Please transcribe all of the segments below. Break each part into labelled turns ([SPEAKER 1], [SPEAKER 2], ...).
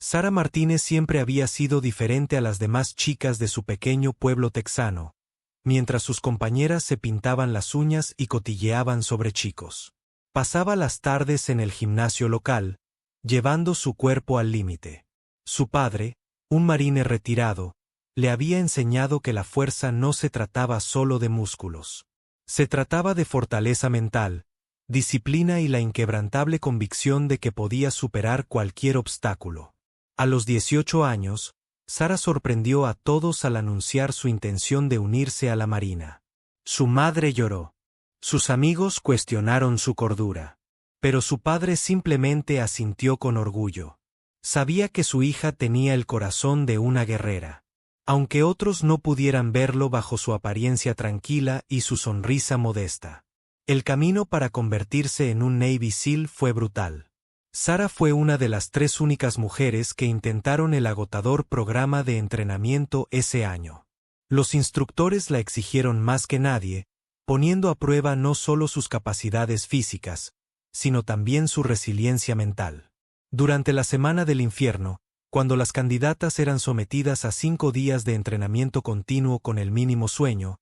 [SPEAKER 1] Sara Martínez siempre había sido diferente a las demás chicas de su pequeño pueblo texano, mientras sus compañeras se pintaban las uñas y cotilleaban sobre chicos. Pasaba las tardes en el gimnasio local, llevando su cuerpo al límite. Su padre, un marine retirado, le había enseñado que la fuerza no se trataba solo de músculos. Se trataba de fortaleza mental, disciplina y la inquebrantable convicción de que podía superar cualquier obstáculo. A los 18 años, Sara sorprendió a todos al anunciar su intención de unirse a la Marina. Su madre lloró. Sus amigos cuestionaron su cordura. Pero su padre simplemente asintió con orgullo. Sabía que su hija tenía el corazón de una guerrera. Aunque otros no pudieran verlo bajo su apariencia tranquila y su sonrisa modesta. El camino para convertirse en un Navy SEAL fue brutal. Sara fue una de las 3 únicas mujeres que intentaron el agotador programa de entrenamiento ese año. Los instructores la exigieron más que nadie, poniendo a prueba no solo sus capacidades físicas, sino también su resiliencia mental. Durante la Semana del Infierno, cuando las candidatas eran sometidas a 5 días de entrenamiento continuo con el mínimo sueño,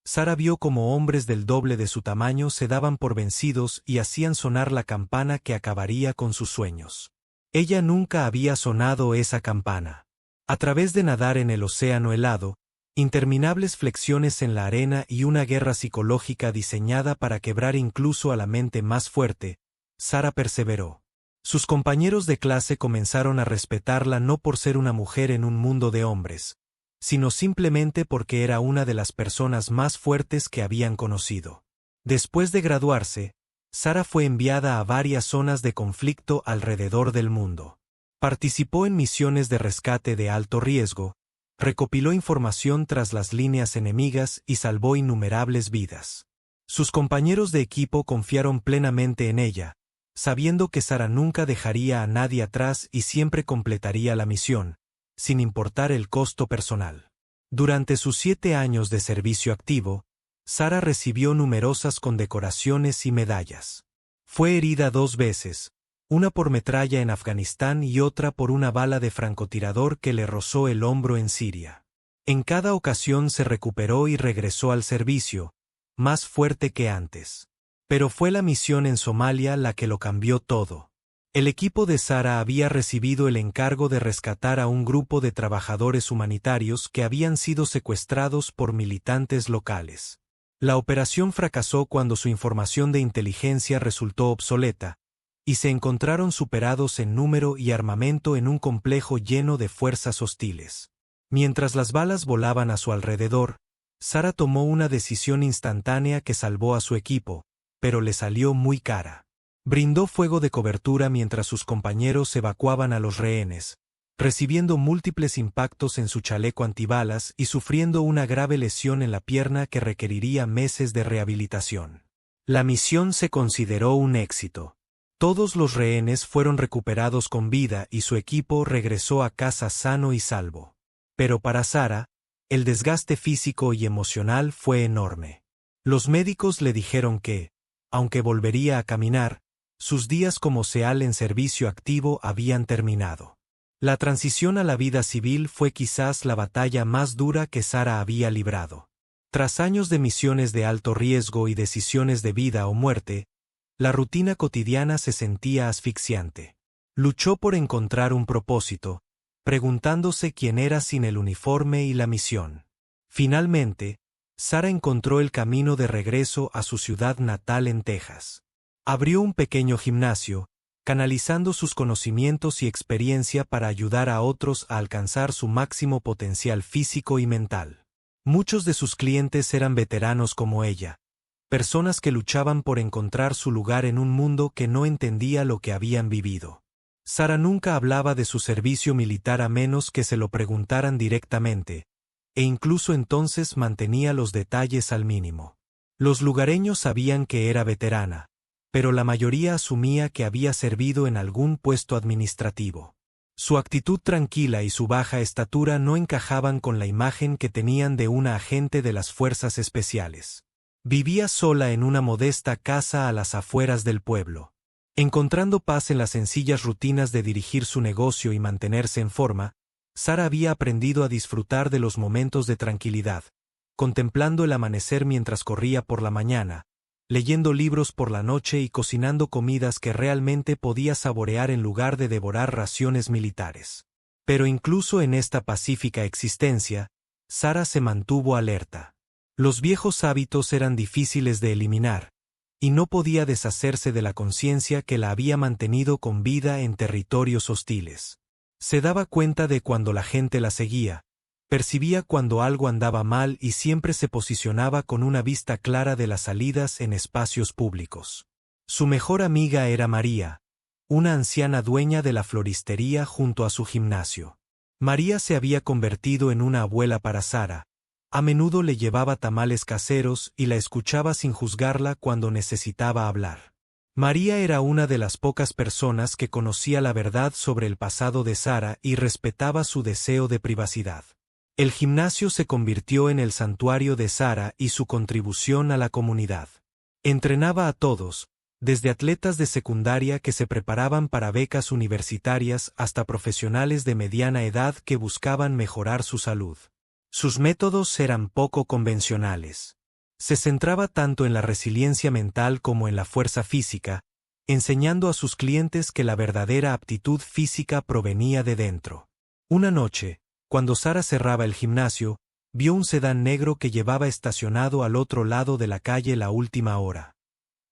[SPEAKER 1] Sara vio como hombres del doble de su tamaño se daban por vencidos y hacían sonar la campana que acabaría con sus sueños. Ella nunca había sonado esa campana. A través de nadar en el océano helado, interminables flexiones en la arena y una guerra psicológica diseñada para quebrar incluso a la mente más fuerte, Sara perseveró. Sus compañeros de clase comenzaron a respetarla no por ser una mujer en un mundo de hombres, sino simplemente porque era una de las personas más fuertes que habían conocido. Después de graduarse, Sara fue enviada a varias zonas de conflicto alrededor del mundo. Participó en misiones de rescate de alto riesgo, recopiló información tras las líneas enemigas y salvó innumerables vidas. Sus compañeros de equipo confiaron plenamente en ella, sabiendo que Sara nunca dejaría a nadie atrás y siempre completaría la misión, sin importar el costo personal. Durante sus 7 años de servicio activo, Sara recibió numerosas condecoraciones y medallas. Fue herida 2 veces, una por metralla en Afganistán y otra por una bala de francotirador que le rozó el hombro en Siria. En cada ocasión se recuperó y regresó al servicio, más fuerte que antes. Pero fue la misión en Somalia la que lo cambió todo. El equipo de Sara había recibido el encargo de rescatar a un grupo de trabajadores humanitarios que habían sido secuestrados por militantes locales. La operación fracasó cuando su información de inteligencia resultó obsoleta, y se encontraron superados en número y armamento en un complejo lleno de fuerzas hostiles. Mientras las balas volaban a su alrededor, Sara tomó una decisión instantánea que salvó a su equipo, pero le salió muy cara. Brindó fuego de cobertura mientras sus compañeros evacuaban a los rehenes, recibiendo múltiples impactos en su chaleco antibalas y sufriendo una grave lesión en la pierna que requeriría meses de rehabilitación. La misión se consideró un éxito. Todos los rehenes fueron recuperados con vida y su equipo regresó a casa sano y salvo. Pero para Sara, el desgaste físico y emocional fue enorme. Los médicos le dijeron que, aunque volvería a caminar, sus días como SEAL en servicio activo habían terminado. La transición a la vida civil fue quizás la batalla más dura que Sara había librado. Tras años de misiones de alto riesgo y decisiones de vida o muerte, la rutina cotidiana se sentía asfixiante. Luchó por encontrar un propósito, preguntándose quién era sin el uniforme y la misión. Finalmente, Sara encontró el camino de regreso a su ciudad natal en Texas. Abrió un pequeño gimnasio, canalizando sus conocimientos y experiencia para ayudar a otros a alcanzar su máximo potencial físico y mental. Muchos de sus clientes eran veteranos como ella, personas que luchaban por encontrar su lugar en un mundo que no entendía lo que habían vivido. Sara nunca hablaba de su servicio militar a menos que se lo preguntaran directamente, e incluso entonces mantenía los detalles al mínimo. Los lugareños sabían que era veterana, pero la mayoría asumía que había servido en algún puesto administrativo. Su actitud tranquila y su baja estatura no encajaban con la imagen que tenían de una agente de las fuerzas especiales. Vivía sola en una modesta casa a las afueras del pueblo. Encontrando paz en las sencillas rutinas de dirigir su negocio y mantenerse en forma, Sara había aprendido a disfrutar de los momentos de tranquilidad, contemplando el amanecer mientras corría por la mañana, leyendo libros por la noche y cocinando comidas que realmente podía saborear en lugar de devorar raciones militares. Pero incluso en esta pacífica existencia, Sara se mantuvo alerta. Los viejos hábitos eran difíciles de eliminar, y no podía deshacerse de la conciencia que la había mantenido con vida en territorios hostiles. Se daba cuenta de cuando la gente la seguía, percibía cuando algo andaba mal y siempre se posicionaba con una vista clara de las salidas en espacios públicos. Su mejor amiga era María, una anciana dueña de la floristería junto a su gimnasio. María se había convertido en una abuela para Sara. A menudo le llevaba tamales caseros y la escuchaba sin juzgarla cuando necesitaba hablar. María era una de las pocas personas que conocía la verdad sobre el pasado de Sara y respetaba su deseo de privacidad. El gimnasio se convirtió en el santuario de Sara y su contribución a la comunidad. Entrenaba a todos, desde atletas de secundaria que se preparaban para becas universitarias hasta profesionales de mediana edad que buscaban mejorar su salud. Sus métodos eran poco convencionales. Se centraba tanto en la resiliencia mental como en la fuerza física, enseñando a sus clientes que la verdadera aptitud física provenía de dentro. Una noche, cuando Sara cerraba el gimnasio, vio un sedán negro que llevaba estacionado al otro lado de la calle la última hora.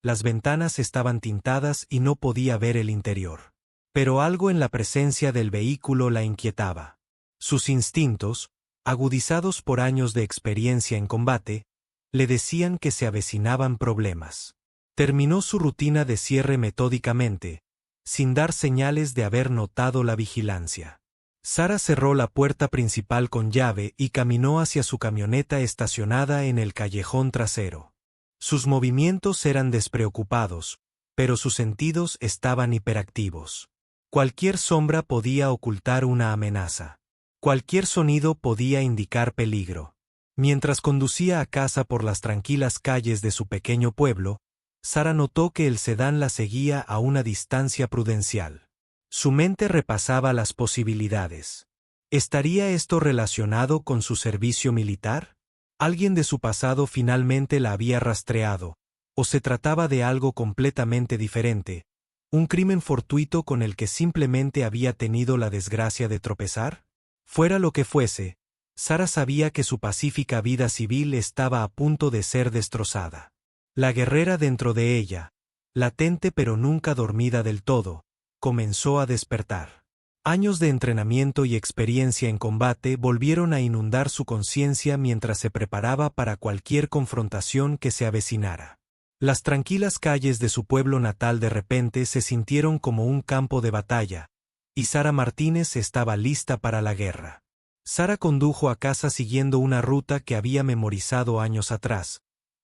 [SPEAKER 1] Las ventanas estaban tintadas y no podía ver el interior. Pero algo en la presencia del vehículo la inquietaba. Sus instintos, agudizados por años de experiencia en combate, le decían que se avecinaban problemas. Terminó su rutina de cierre metódicamente, sin dar señales de haber notado la vigilancia. Sara cerró la puerta principal con llave y caminó hacia su camioneta estacionada en el callejón trasero. Sus movimientos eran despreocupados, pero sus sentidos estaban hiperactivos. Cualquier sombra podía ocultar una amenaza. Cualquier sonido podía indicar peligro. Mientras conducía a casa por las tranquilas calles de su pequeño pueblo, Sara notó que el sedán la seguía a una distancia prudencial. Su mente repasaba las posibilidades. ¿Estaría esto relacionado con su servicio militar? ¿Alguien de su pasado finalmente la había rastreado? ¿O se trataba de algo completamente diferente? ¿Un crimen fortuito con el que simplemente había tenido la desgracia de tropezar? Fuera lo que fuese, Sara sabía que su pacífica vida civil estaba a punto de ser destrozada. La guerrera dentro de ella, latente pero nunca dormida del todo, comenzó a despertar. Años de entrenamiento y experiencia en combate volvieron a inundar su conciencia mientras se preparaba para cualquier confrontación que se avecinara. Las tranquilas calles de su pueblo natal de repente se sintieron como un campo de batalla, y Sara Martínez estaba lista para la guerra. Sara condujo a casa siguiendo una ruta que había memorizado años atrás,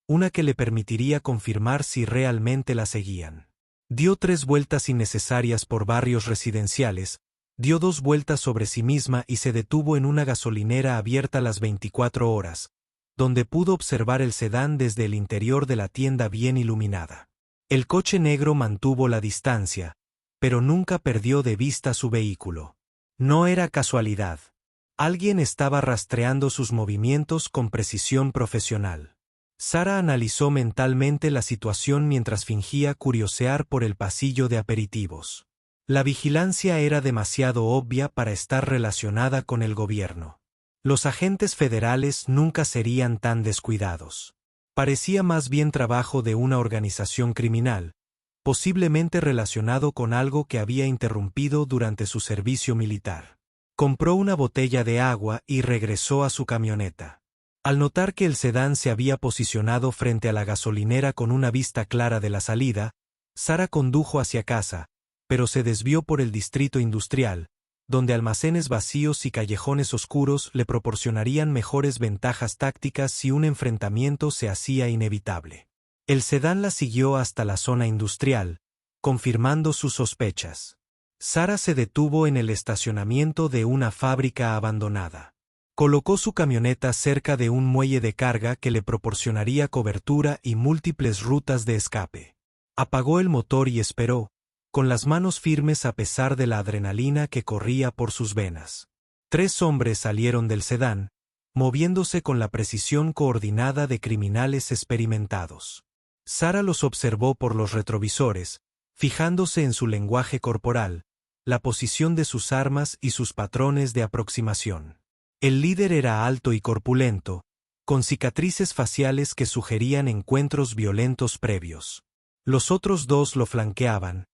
[SPEAKER 1] una que le permitiría confirmar si realmente la seguían. Dio 3 vueltas innecesarias por barrios residenciales, dio 2 vueltas sobre sí misma y se detuvo en una gasolinera abierta las 24 horas, donde pudo observar el sedán desde el interior de la tienda bien iluminada. El coche negro mantuvo la distancia, pero nunca perdió de vista su vehículo. No era casualidad. Alguien estaba rastreando sus movimientos con precisión profesional. Sara analizó mentalmente la situación mientras fingía curiosear por el pasillo de aperitivos. La vigilancia era demasiado obvia para estar relacionada con el gobierno. Los agentes federales nunca serían tan descuidados. Parecía más bien trabajo de una organización criminal, posiblemente relacionado con algo que había interrumpido durante su servicio militar. Compró una botella de agua y regresó a su camioneta. Al notar que el sedán se había posicionado frente a la gasolinera con una vista clara de la salida, Sara condujo hacia casa, pero se desvió por el distrito industrial, donde almacenes vacíos y callejones oscuros le proporcionarían mejores ventajas tácticas si un enfrentamiento se hacía inevitable. El sedán la siguió hasta la zona industrial, confirmando sus sospechas. Sara se detuvo en el estacionamiento de una fábrica abandonada. Colocó su camioneta cerca de un muelle de carga que le proporcionaría cobertura y múltiples rutas de escape. Apagó el motor y esperó, con las manos firmes a pesar de la adrenalina que corría por sus venas. 3 hombres salieron del sedán, moviéndose con la precisión coordinada de criminales experimentados. Sara los observó por los retrovisores, fijándose en su lenguaje corporal, la posición de sus armas y sus patrones de aproximación. El líder era alto y corpulento, con cicatrices faciales que sugerían encuentros violentos previos. Los otros 2 lo flanqueaban,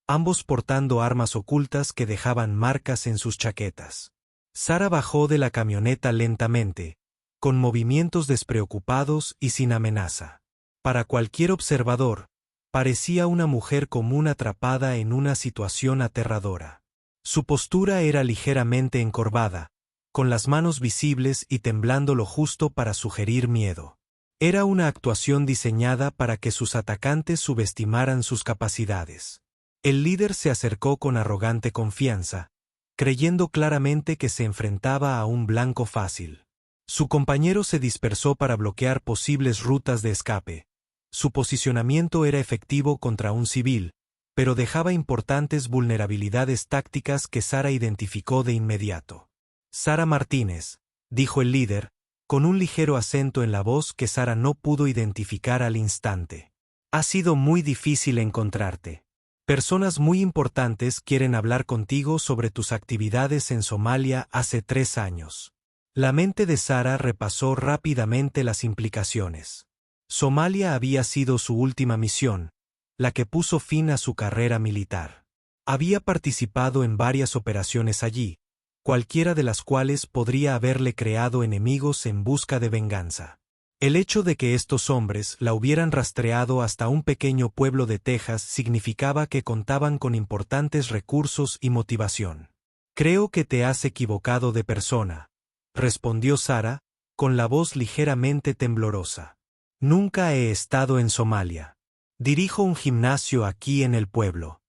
[SPEAKER 1] ambos portando armas ocultas que dejaban marcas en sus chaquetas. Sara bajó de la camioneta lentamente, con movimientos despreocupados y sin amenaza. Para cualquier observador, parecía una mujer común atrapada en una situación aterradora. Su postura era ligeramente encorvada, con las manos visibles y temblando lo justo para sugerir miedo. Era una actuación diseñada para que sus atacantes subestimaran sus capacidades. El líder se acercó con arrogante confianza, creyendo claramente que se enfrentaba a un blanco fácil. Su compañero se dispersó para bloquear posibles rutas de escape. Su posicionamiento era efectivo contra un civil, pero dejaba importantes vulnerabilidades tácticas que Sara identificó de inmediato. Sara Martínez, dijo el líder, con un ligero acento en la voz que Sara no pudo identificar al instante. Ha sido muy difícil encontrarte. Personas muy importantes quieren hablar contigo sobre tus actividades en Somalia hace 3 años. La mente de Sara repasó rápidamente las implicaciones. Somalia había sido su última misión, la que puso fin a su carrera militar. Había participado en varias operaciones allí, cualquiera de las cuales podría haberle creado enemigos en busca de venganza. El hecho de que estos hombres la hubieran rastreado hasta un pequeño pueblo de Texas significaba que contaban con importantes recursos y motivación. Creo que te has equivocado de persona, respondió Sara, con la voz ligeramente temblorosa. Nunca he estado en Somalia. Dirijo un gimnasio aquí en el pueblo.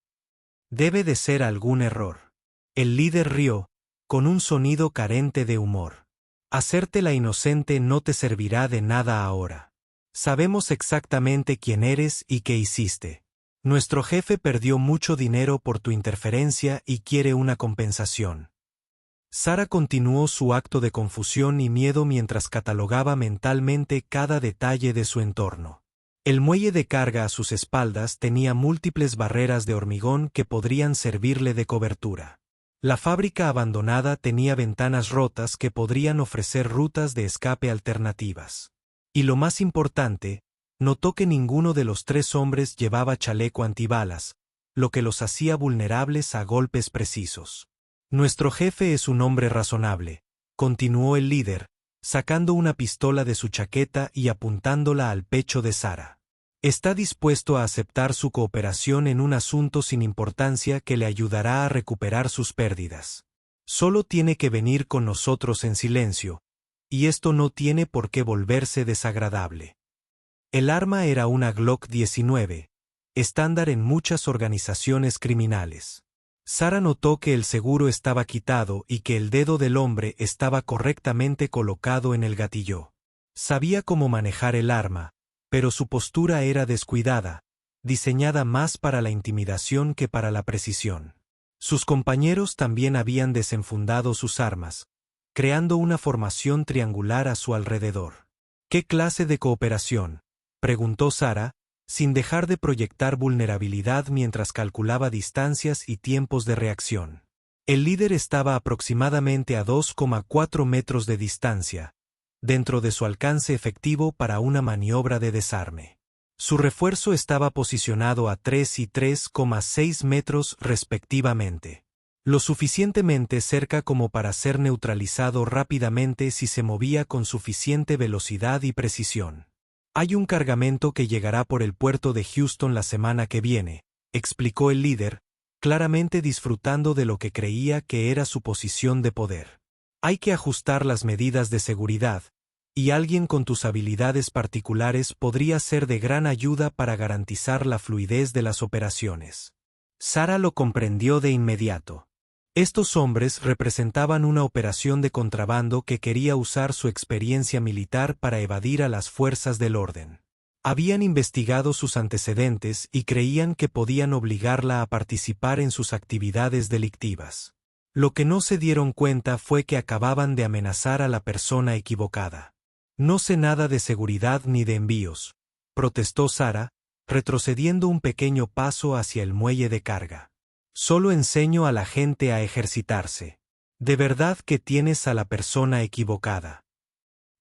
[SPEAKER 1] Debe de ser algún error. El líder rió, con un sonido carente de humor. Hacerte la inocente no te servirá de nada ahora. Sabemos exactamente quién eres y qué hiciste. Nuestro jefe perdió mucho dinero por tu interferencia y quiere una compensación. Sara continuó su acto de confusión y miedo mientras catalogaba mentalmente cada detalle de su entorno. El muelle de carga a sus espaldas tenía múltiples barreras de hormigón que podrían servirle de cobertura. La fábrica abandonada tenía ventanas rotas que podrían ofrecer rutas de escape alternativas. Y lo más importante, notó que ninguno de los 3 hombres llevaba chaleco antibalas, lo que los hacía vulnerables a golpes precisos. Nuestro jefe es un hombre razonable, continuó el líder, sacando una pistola de su chaqueta y apuntándola al pecho de Sara. Está dispuesto a aceptar su cooperación en un asunto sin importancia que le ayudará a recuperar sus pérdidas. Solo tiene que venir con nosotros en silencio, y esto no tiene por qué volverse desagradable. El arma era una Glock 19, estándar en muchas organizaciones criminales. Sara notó que el seguro estaba quitado y que el dedo del hombre estaba correctamente colocado en el gatillo. Sabía cómo manejar el arma, pero su postura era descuidada, diseñada más para la intimidación que para la precisión. Sus compañeros también habían desenfundado sus armas, creando una formación triangular a su alrededor. ¿Qué clase de cooperación?, preguntó Sara, sin dejar de proyectar vulnerabilidad mientras calculaba distancias y tiempos de reacción. El líder estaba aproximadamente a 2,4 metros de distancia, dentro de su alcance efectivo para una maniobra de desarme. Su refuerzo estaba posicionado a 3 y 3,6 metros respectivamente. Lo suficientemente cerca como para ser neutralizado rápidamente si se movía con suficiente velocidad y precisión. Hay un cargamento que llegará por el puerto de Houston la semana que viene, explicó el líder, claramente disfrutando de lo que creía que era su posición de poder. Hay que ajustar las medidas de seguridad, y alguien con tus habilidades particulares podría ser de gran ayuda para garantizar la fluidez de las operaciones. Sara lo comprendió de inmediato. Estos hombres representaban una operación de contrabando que quería usar su experiencia militar para evadir a las fuerzas del orden. Habían investigado sus antecedentes y creían que podían obligarla a participar en sus actividades delictivas. Lo que no se dieron cuenta fue que acababan de amenazar a la persona equivocada. No sé nada de seguridad ni de envíos, protestó Sara, retrocediendo un pequeño paso hacia el muelle de carga. Solo enseño a la gente a ejercitarse. De verdad que tienes a la persona equivocada.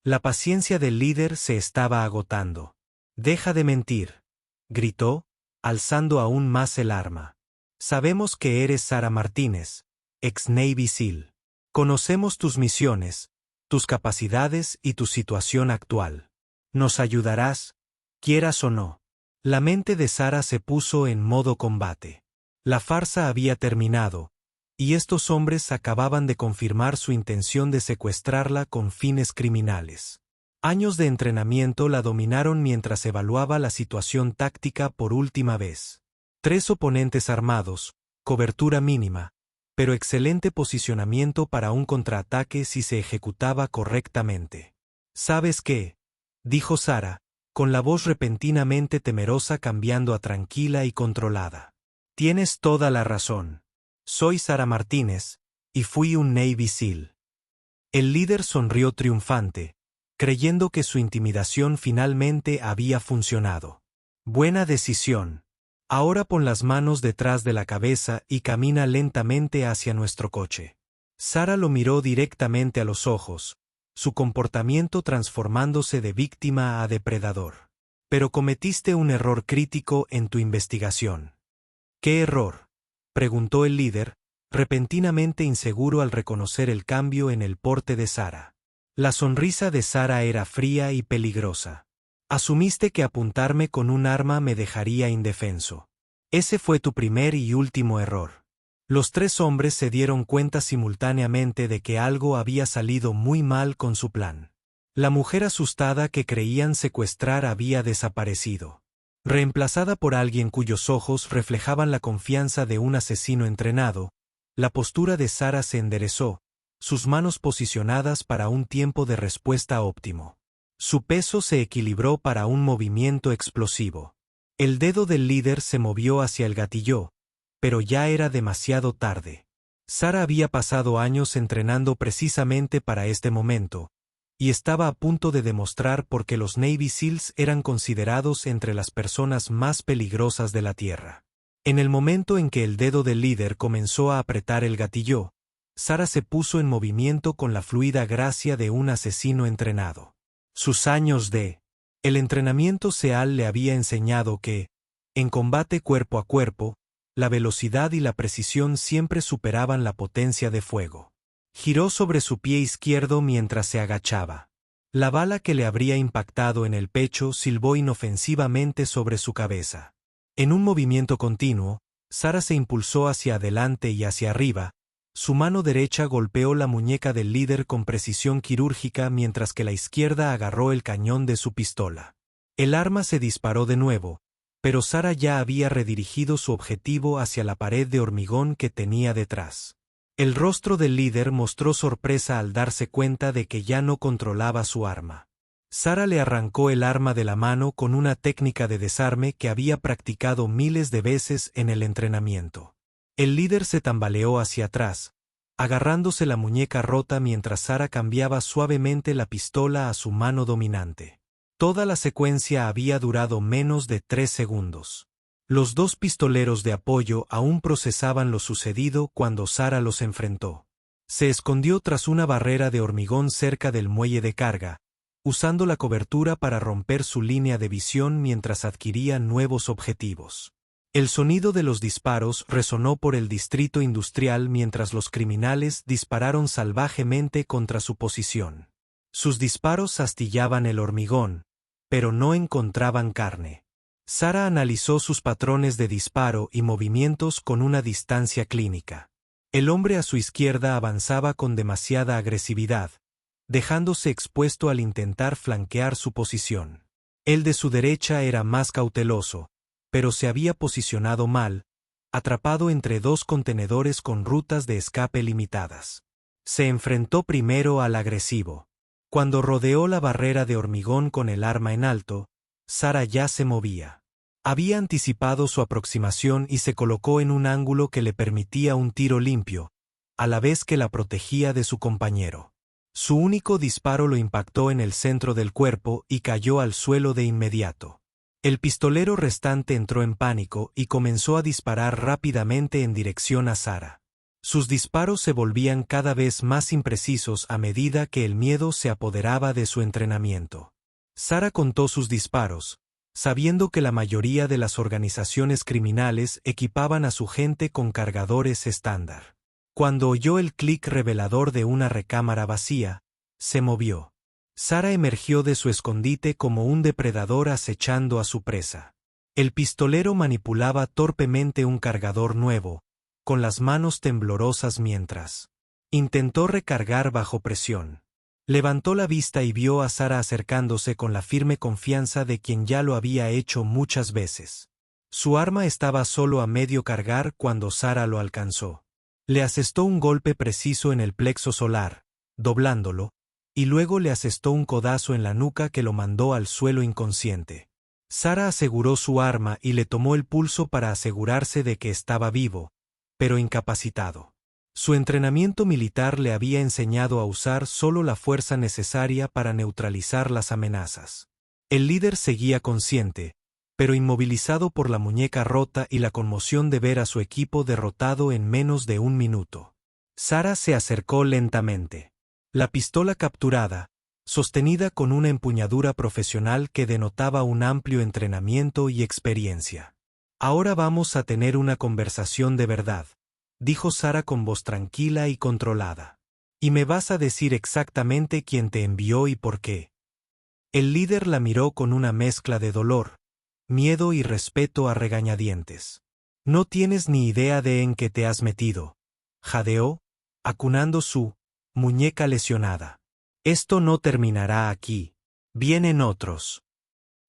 [SPEAKER 1] La paciencia del líder se estaba agotando. Deja de mentir, gritó, alzando aún más el arma. Sabemos que eres Sara Martínez, ex Navy SEAL. Conocemos tus misiones, tus capacidades y tu situación actual. ¿Nos ayudarás, quieras o no? La mente de Sara se puso en modo combate. La farsa había terminado, y estos hombres acababan de confirmar su intención de secuestrarla con fines criminales. Años de entrenamiento la dominaron mientras evaluaba la situación táctica por última vez. 3 oponentes armados, cobertura mínima, pero excelente posicionamiento para un contraataque si se ejecutaba correctamente. ¿Sabes qué?, dijo Sara, con la voz repentinamente temerosa cambiando a tranquila y controlada. Tienes toda la razón. Soy Sara Martínez, y fui un Navy SEAL. El líder sonrió triunfante, creyendo que su intimidación finalmente había funcionado. Buena decisión. Ahora pon las manos detrás de la cabeza y camina lentamente hacia nuestro coche. Sara lo miró directamente a los ojos, su comportamiento transformándose de víctima a depredador. Pero cometiste un error crítico en tu investigación. ¿Qué error?, preguntó el líder, repentinamente inseguro al reconocer el cambio en el porte de Sara. La sonrisa de Sara era fría y peligrosa. Asumiste que apuntarme con un arma me dejaría indefenso. Ese fue tu primer y último error. Los 3 hombres se dieron cuenta simultáneamente de que algo había salido muy mal con su plan. La mujer asustada que creían secuestrar había desaparecido. Reemplazada por alguien cuyos ojos reflejaban la confianza de un asesino entrenado, la postura de Sara se enderezó, sus manos posicionadas para un tiempo de respuesta óptimo. Su peso se equilibró para un movimiento explosivo. El dedo del líder se movió hacia el gatillo, pero ya era demasiado tarde. Sara había pasado años entrenando precisamente para este momento, y estaba a punto de demostrar por qué los Navy SEALs eran considerados entre las personas más peligrosas de la Tierra. En el momento en que el dedo del líder comenzó a apretar el gatillo, Sara se puso en movimiento con la fluida gracia de un asesino entrenado. Sus años de el entrenamiento SEAL le había enseñado que, en combate cuerpo a cuerpo, la velocidad y la precisión siempre superaban la potencia de fuego. Giró sobre su pie izquierdo mientras se agachaba. La bala que le habría impactado en el pecho silbó inofensivamente sobre su cabeza. En un movimiento continuo, Sara se impulsó hacia adelante y hacia arriba. Su mano derecha golpeó la muñeca del líder con precisión quirúrgica mientras que la izquierda agarró el cañón de su pistola. El arma se disparó de nuevo, pero Sara ya había redirigido su objetivo hacia la pared de hormigón que tenía detrás. El rostro del líder mostró sorpresa al darse cuenta de que ya no controlaba su arma. Sara le arrancó el arma de la mano con una técnica de desarme que había practicado miles de veces en el entrenamiento. El líder se tambaleó hacia atrás, agarrándose la muñeca rota mientras Sara cambiaba suavemente la pistola a su mano dominante. Toda la secuencia había durado menos de 3 segundos. Los 2 pistoleros de apoyo aún procesaban lo sucedido cuando Sara los enfrentó. Se escondió tras una barrera de hormigón cerca del muelle de carga, usando la cobertura para romper su línea de visión mientras adquiría nuevos objetivos. El sonido de los disparos resonó por el distrito industrial mientras los criminales dispararon salvajemente contra su posición. Sus disparos astillaban el hormigón, pero no encontraban carne. Sara analizó sus patrones de disparo y movimientos con una distancia clínica. El hombre a su izquierda avanzaba con demasiada agresividad, dejándose expuesto al intentar flanquear su posición. El de su derecha era más cauteloso, pero se había posicionado mal, atrapado entre 2 contenedores con rutas de escape limitadas. Se enfrentó primero al agresivo. Cuando rodeó la barrera de hormigón con el arma en alto, Sara ya se movía. Había anticipado su aproximación y se colocó en un ángulo que le permitía un tiro limpio, a la vez que la protegía de su compañero. Su único disparo lo impactó en el centro del cuerpo y cayó al suelo de inmediato. El pistolero restante entró en pánico y comenzó a disparar rápidamente en dirección a Sara. Sus disparos se volvían cada vez más imprecisos a medida que el miedo se apoderaba de su entrenamiento. Sara contó sus disparos, sabiendo que la mayoría de las organizaciones criminales equipaban a su gente con cargadores estándar. Cuando oyó el clic revelador de una recámara vacía, se movió. Sara emergió de su escondite como un depredador acechando a su presa. El pistolero manipulaba torpemente un cargador nuevo, con las manos temblorosas mientras intentó recargar bajo presión. Levantó la vista y vio a Sara acercándose con la firme confianza de quien ya lo había hecho muchas veces. Su arma estaba solo a medio cargar cuando Sara lo alcanzó. Le asestó un golpe preciso en el plexo solar, doblándolo, y luego le asestó un codazo en la nuca que lo mandó al suelo inconsciente. Sara aseguró su arma y le tomó el pulso para asegurarse de que estaba vivo, pero incapacitado. Su entrenamiento militar le había enseñado a usar solo la fuerza necesaria para neutralizar las amenazas. El líder seguía consciente, pero inmovilizado por la muñeca rota y la conmoción de ver a su equipo derrotado en menos de un minuto. Sara se acercó lentamente. La pistola capturada, sostenida con una empuñadura profesional que denotaba un amplio entrenamiento y experiencia. «Ahora vamos a tener una conversación de verdad», dijo Sara con voz tranquila y controlada. «Y me vas a decir exactamente quién te envió y por qué». El líder la miró con una mezcla de dolor, miedo y respeto a regañadientes. «No tienes ni idea de en qué te has metido», jadeó, acunando su muñeca lesionada. «Esto no terminará aquí. Vienen otros».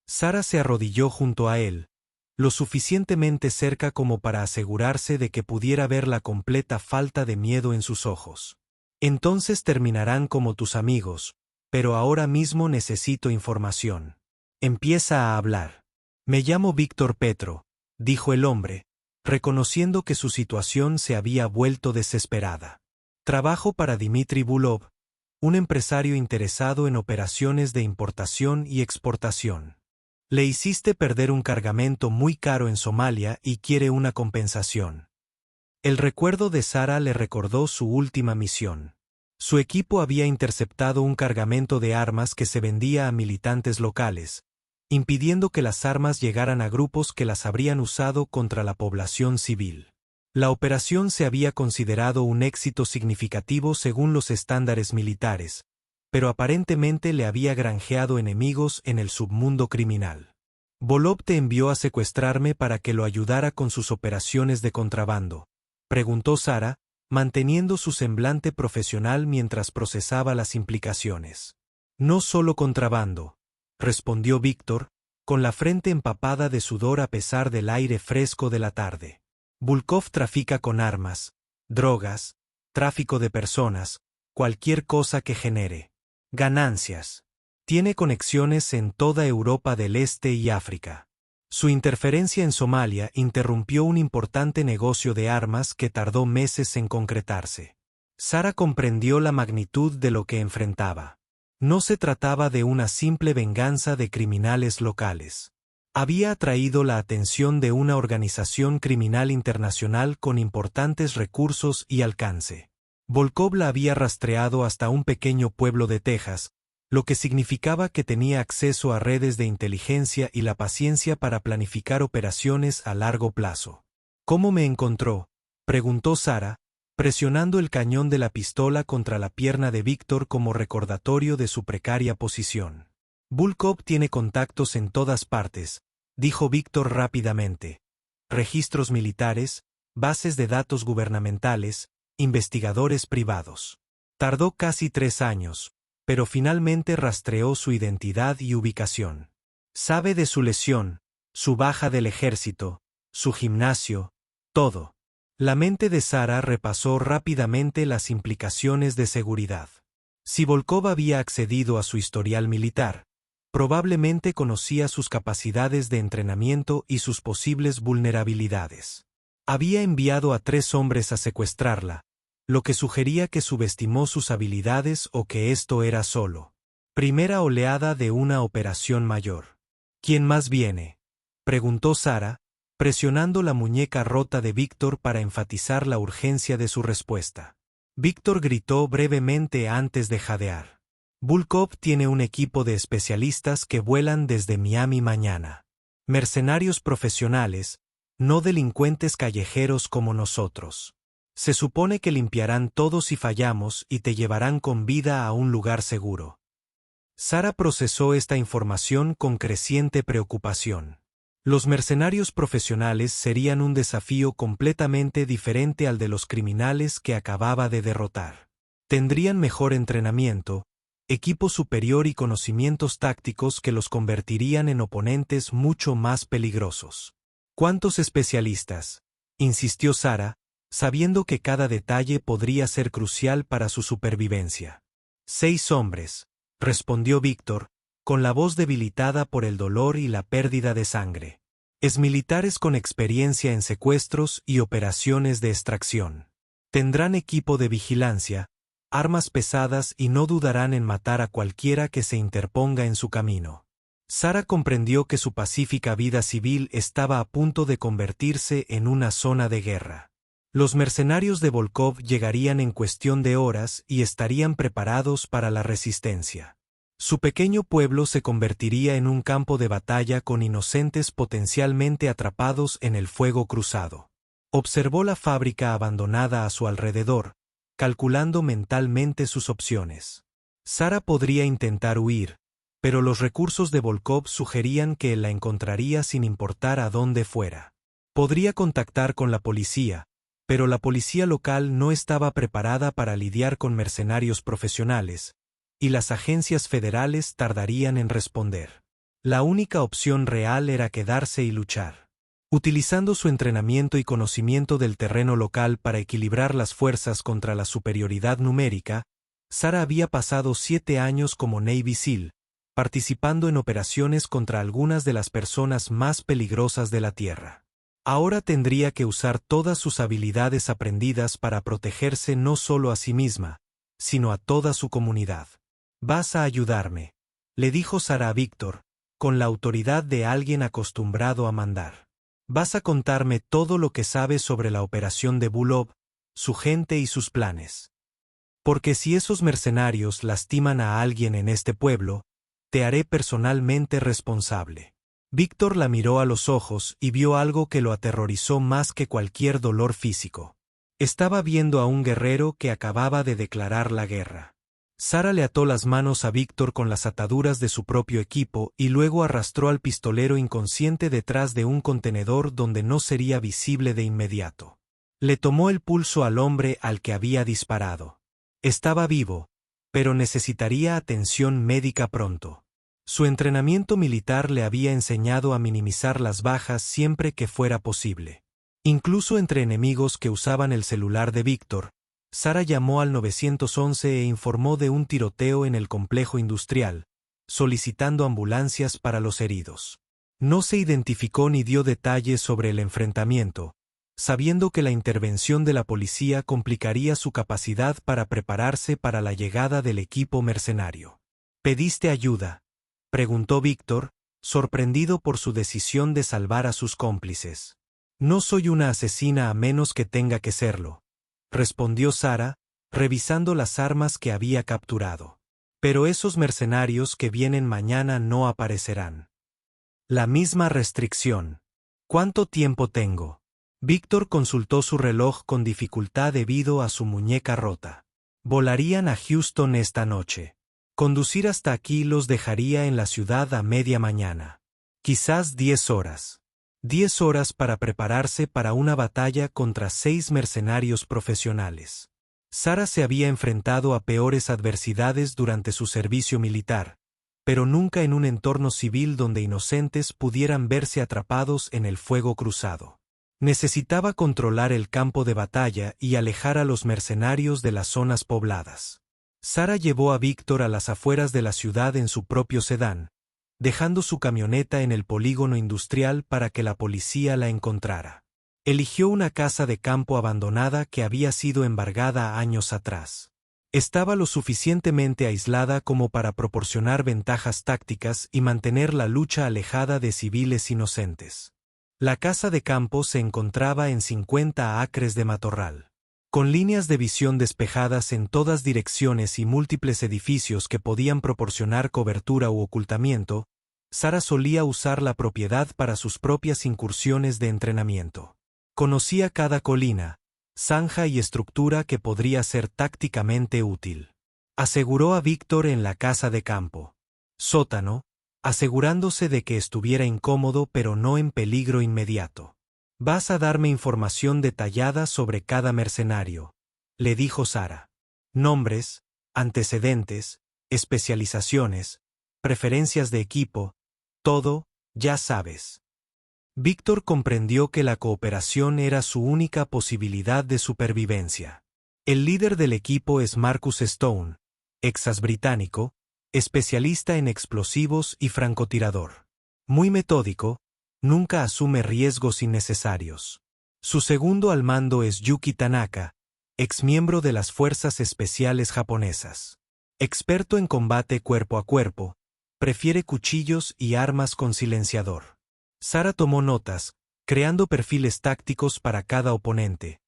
[SPEAKER 1] Sara se arrodilló junto a él, lo suficientemente cerca como para asegurarse de que pudiera ver la completa falta de miedo en sus ojos. «Entonces terminarán como tus amigos, pero ahora mismo necesito información. Empieza a hablar». «Me llamo Víctor Petro», dijo el hombre, reconociendo que su situación se había vuelto desesperada. «Trabajo para Dmitry Bulov, un empresario interesado en operaciones de importación y exportación. Le hiciste perder un cargamento muy caro en Somalia y quiere una compensación». El recuerdo de Sara le recordó su última misión. Su equipo había interceptado un cargamento de armas que se vendía a militantes locales, impidiendo que las armas llegaran a grupos que las habrían usado contra la población civil. La operación se había considerado un éxito significativo según los estándares militares, pero aparentemente le había granjeado enemigos en el submundo criminal. «¿Bulov te envió a secuestrarme para que lo ayudara con sus operaciones de contrabando?», preguntó Sara, manteniendo su semblante profesional mientras procesaba las implicaciones. «No solo contrabando», respondió Víctor, con la frente empapada de sudor a pesar del aire fresco de la tarde. «Bulkov trafica con armas, drogas, tráfico de personas, cualquier cosa que genere ganancias. Tiene conexiones en toda Europa del Este y África. Su interferencia en Somalia interrumpió un importante negocio de armas que tardó meses en concretarse». Sara comprendió la magnitud de lo que enfrentaba. No se trataba de una simple venganza de criminales locales. Había atraído la atención de una organización criminal internacional con importantes recursos y alcance. Volkov la había rastreado hasta un pequeño pueblo de Texas, lo que significaba que tenía acceso a redes de inteligencia y la paciencia para planificar operaciones a largo plazo. «¿Cómo me encontró?», preguntó Sara, presionando el cañón de la pistola contra la pierna de Víctor como recordatorio de su precaria posición. «Volkov tiene contactos en todas partes», dijo Víctor rápidamente. «Registros militares, bases de datos gubernamentales, investigadores privados. Tardó casi 3 años, pero finalmente rastreó su identidad y ubicación. Sabe de su lesión, su baja del ejército, su gimnasio, todo». La mente de Sara repasó rápidamente las implicaciones de seguridad. Si Volkov había accedido a su historial militar, Probablemente conocía sus capacidades de entrenamiento y sus posibles vulnerabilidades. Había enviado a 3 hombres a secuestrarla, lo que sugería que subestimó sus habilidades o que esto era solo primera oleada de una operación mayor. ¿Quién más viene?, preguntó Sara, presionando la muñeca rota de Víctor para enfatizar la urgencia de su respuesta. Víctor gritó brevemente antes de jadear. Volkov tiene un equipo de especialistas que vuelan desde Miami mañana. Mercenarios profesionales, no delincuentes callejeros como nosotros. Se supone que limpiarán todo si fallamos y te llevarán con vida a un lugar seguro. Sara procesó esta información con creciente preocupación. Los mercenarios profesionales serían un desafío completamente diferente al de los criminales que acababa de derrotar. Tendrían mejor entrenamiento, equipo superior y conocimientos tácticos que los convertirían en oponentes mucho más peligrosos. ¿Cuántos especialistas?, insistió Sara, sabiendo que cada detalle podría ser crucial para su supervivencia. 6 hombres, respondió Víctor, con la voz debilitada por el dolor y la pérdida de sangre. Exmilitares con experiencia en secuestros y operaciones de extracción. Tendrán equipo de vigilancia, armas pesadas y no dudarán en matar a cualquiera que se interponga en su camino. Sara comprendió que su pacífica vida civil estaba a punto de convertirse en una zona de guerra. Los mercenarios de Volkov llegarían en cuestión de horas y estarían preparados para la resistencia. Su pequeño pueblo se convertiría en un campo de batalla con inocentes potencialmente atrapados en el fuego cruzado. Observó la fábrica abandonada a su alrededor, calculando mentalmente sus opciones. Sara podría intentar huir, pero los recursos de Volkov sugerían que la encontraría sin importar a dónde fuera. Podría contactar con la policía, pero la policía local no estaba preparada para lidiar con mercenarios profesionales, y las agencias federales tardarían en responder. La única opción real era quedarse y luchar. Utilizando su entrenamiento y conocimiento del terreno local para equilibrar las fuerzas contra la superioridad numérica, Sara había pasado 7 años como Navy SEAL, participando en operaciones contra algunas de las personas más peligrosas de la Tierra. Ahora tendría que usar todas sus habilidades aprendidas para protegerse no solo a sí misma, sino a toda su comunidad. «Vas a ayudarme», le dijo Sara a Víctor, con la autoridad de alguien acostumbrado a mandar. «Vas a contarme todo lo que sabes sobre la operación de Volkov, su gente y sus planes. Porque si esos mercenarios lastiman a alguien en este pueblo, te haré personalmente responsable». Víctor la miró a los ojos y vio algo que lo aterrorizó más que cualquier dolor físico. Estaba viendo a un guerrero que acababa de declarar la guerra. Sara le ató las manos a Víctor con las ataduras de su propio equipo y luego arrastró al pistolero inconsciente detrás de un contenedor donde no sería visible de inmediato. Le tomó el pulso al hombre al que había disparado. Estaba vivo, pero necesitaría atención médica pronto. Su entrenamiento militar le había enseñado a minimizar las bajas siempre que fuera posible. Incluso entre enemigos que usaban el celular de Víctor, Sara llamó al 911 e informó de un tiroteo en el complejo industrial, solicitando ambulancias para los heridos. No se identificó ni dio detalles sobre el enfrentamiento, sabiendo que la intervención de la policía complicaría su capacidad para prepararse para la llegada del equipo mercenario. «¿Pediste ayuda?», preguntó Víctor, sorprendido por su decisión de salvar a sus cómplices. «No soy una asesina a menos que tenga que serlo», respondió Sara, revisando las armas que había capturado. «Pero esos mercenarios que vienen mañana no aparecerán». La misma restricción. «¿Cuánto tiempo tengo?». Víctor consultó su reloj con dificultad debido a su muñeca rota. «Volarían a Houston esta noche. Conducir hasta aquí los dejaría en la ciudad a media mañana. Quizás 10 horas. 10 horas para prepararse para una batalla contra 6 mercenarios profesionales». Sara se había enfrentado a peores adversidades durante su servicio militar, pero nunca en un entorno civil donde inocentes pudieran verse atrapados en el fuego cruzado. Necesitaba controlar el campo de batalla y alejar a los mercenarios de las zonas pobladas. Sara llevó a Víctor a las afueras de la ciudad en su propio sedán, dejando su camioneta en el polígono industrial para que la policía la encontrara. Eligió una casa de campo abandonada que había sido embargada años atrás. Estaba lo suficientemente aislada como para proporcionar ventajas tácticas y mantener la lucha alejada de civiles inocentes. La casa de campo se encontraba en 50 acres de matorral. Con líneas de visión despejadas en todas direcciones y múltiples edificios que podían proporcionar cobertura u ocultamiento, Sara solía usar la propiedad para sus propias incursiones de entrenamiento. Conocía cada colina, zanja y estructura que podría ser tácticamente útil. Aseguró a Víctor en la casa de campo. Sótano, asegurándose de que estuviera incómodo pero no en peligro inmediato. «Vas a darme información detallada sobre cada mercenario», le dijo Sara. «Nombres, antecedentes, especializaciones, preferencias de equipo, todo, ya sabes». Víctor comprendió que la cooperación era su única posibilidad de supervivencia. El líder del equipo es Marcus Stone, exas británico, especialista en explosivos y francotirador. Muy metódico, nunca asume riesgos innecesarios. Su segundo al mando es Yuki Tanaka, exmiembro de las Fuerzas Especiales japonesas. Experto en combate cuerpo a cuerpo, prefiere cuchillos y armas con silenciador. Sara tomó notas, creando perfiles tácticos para cada oponente.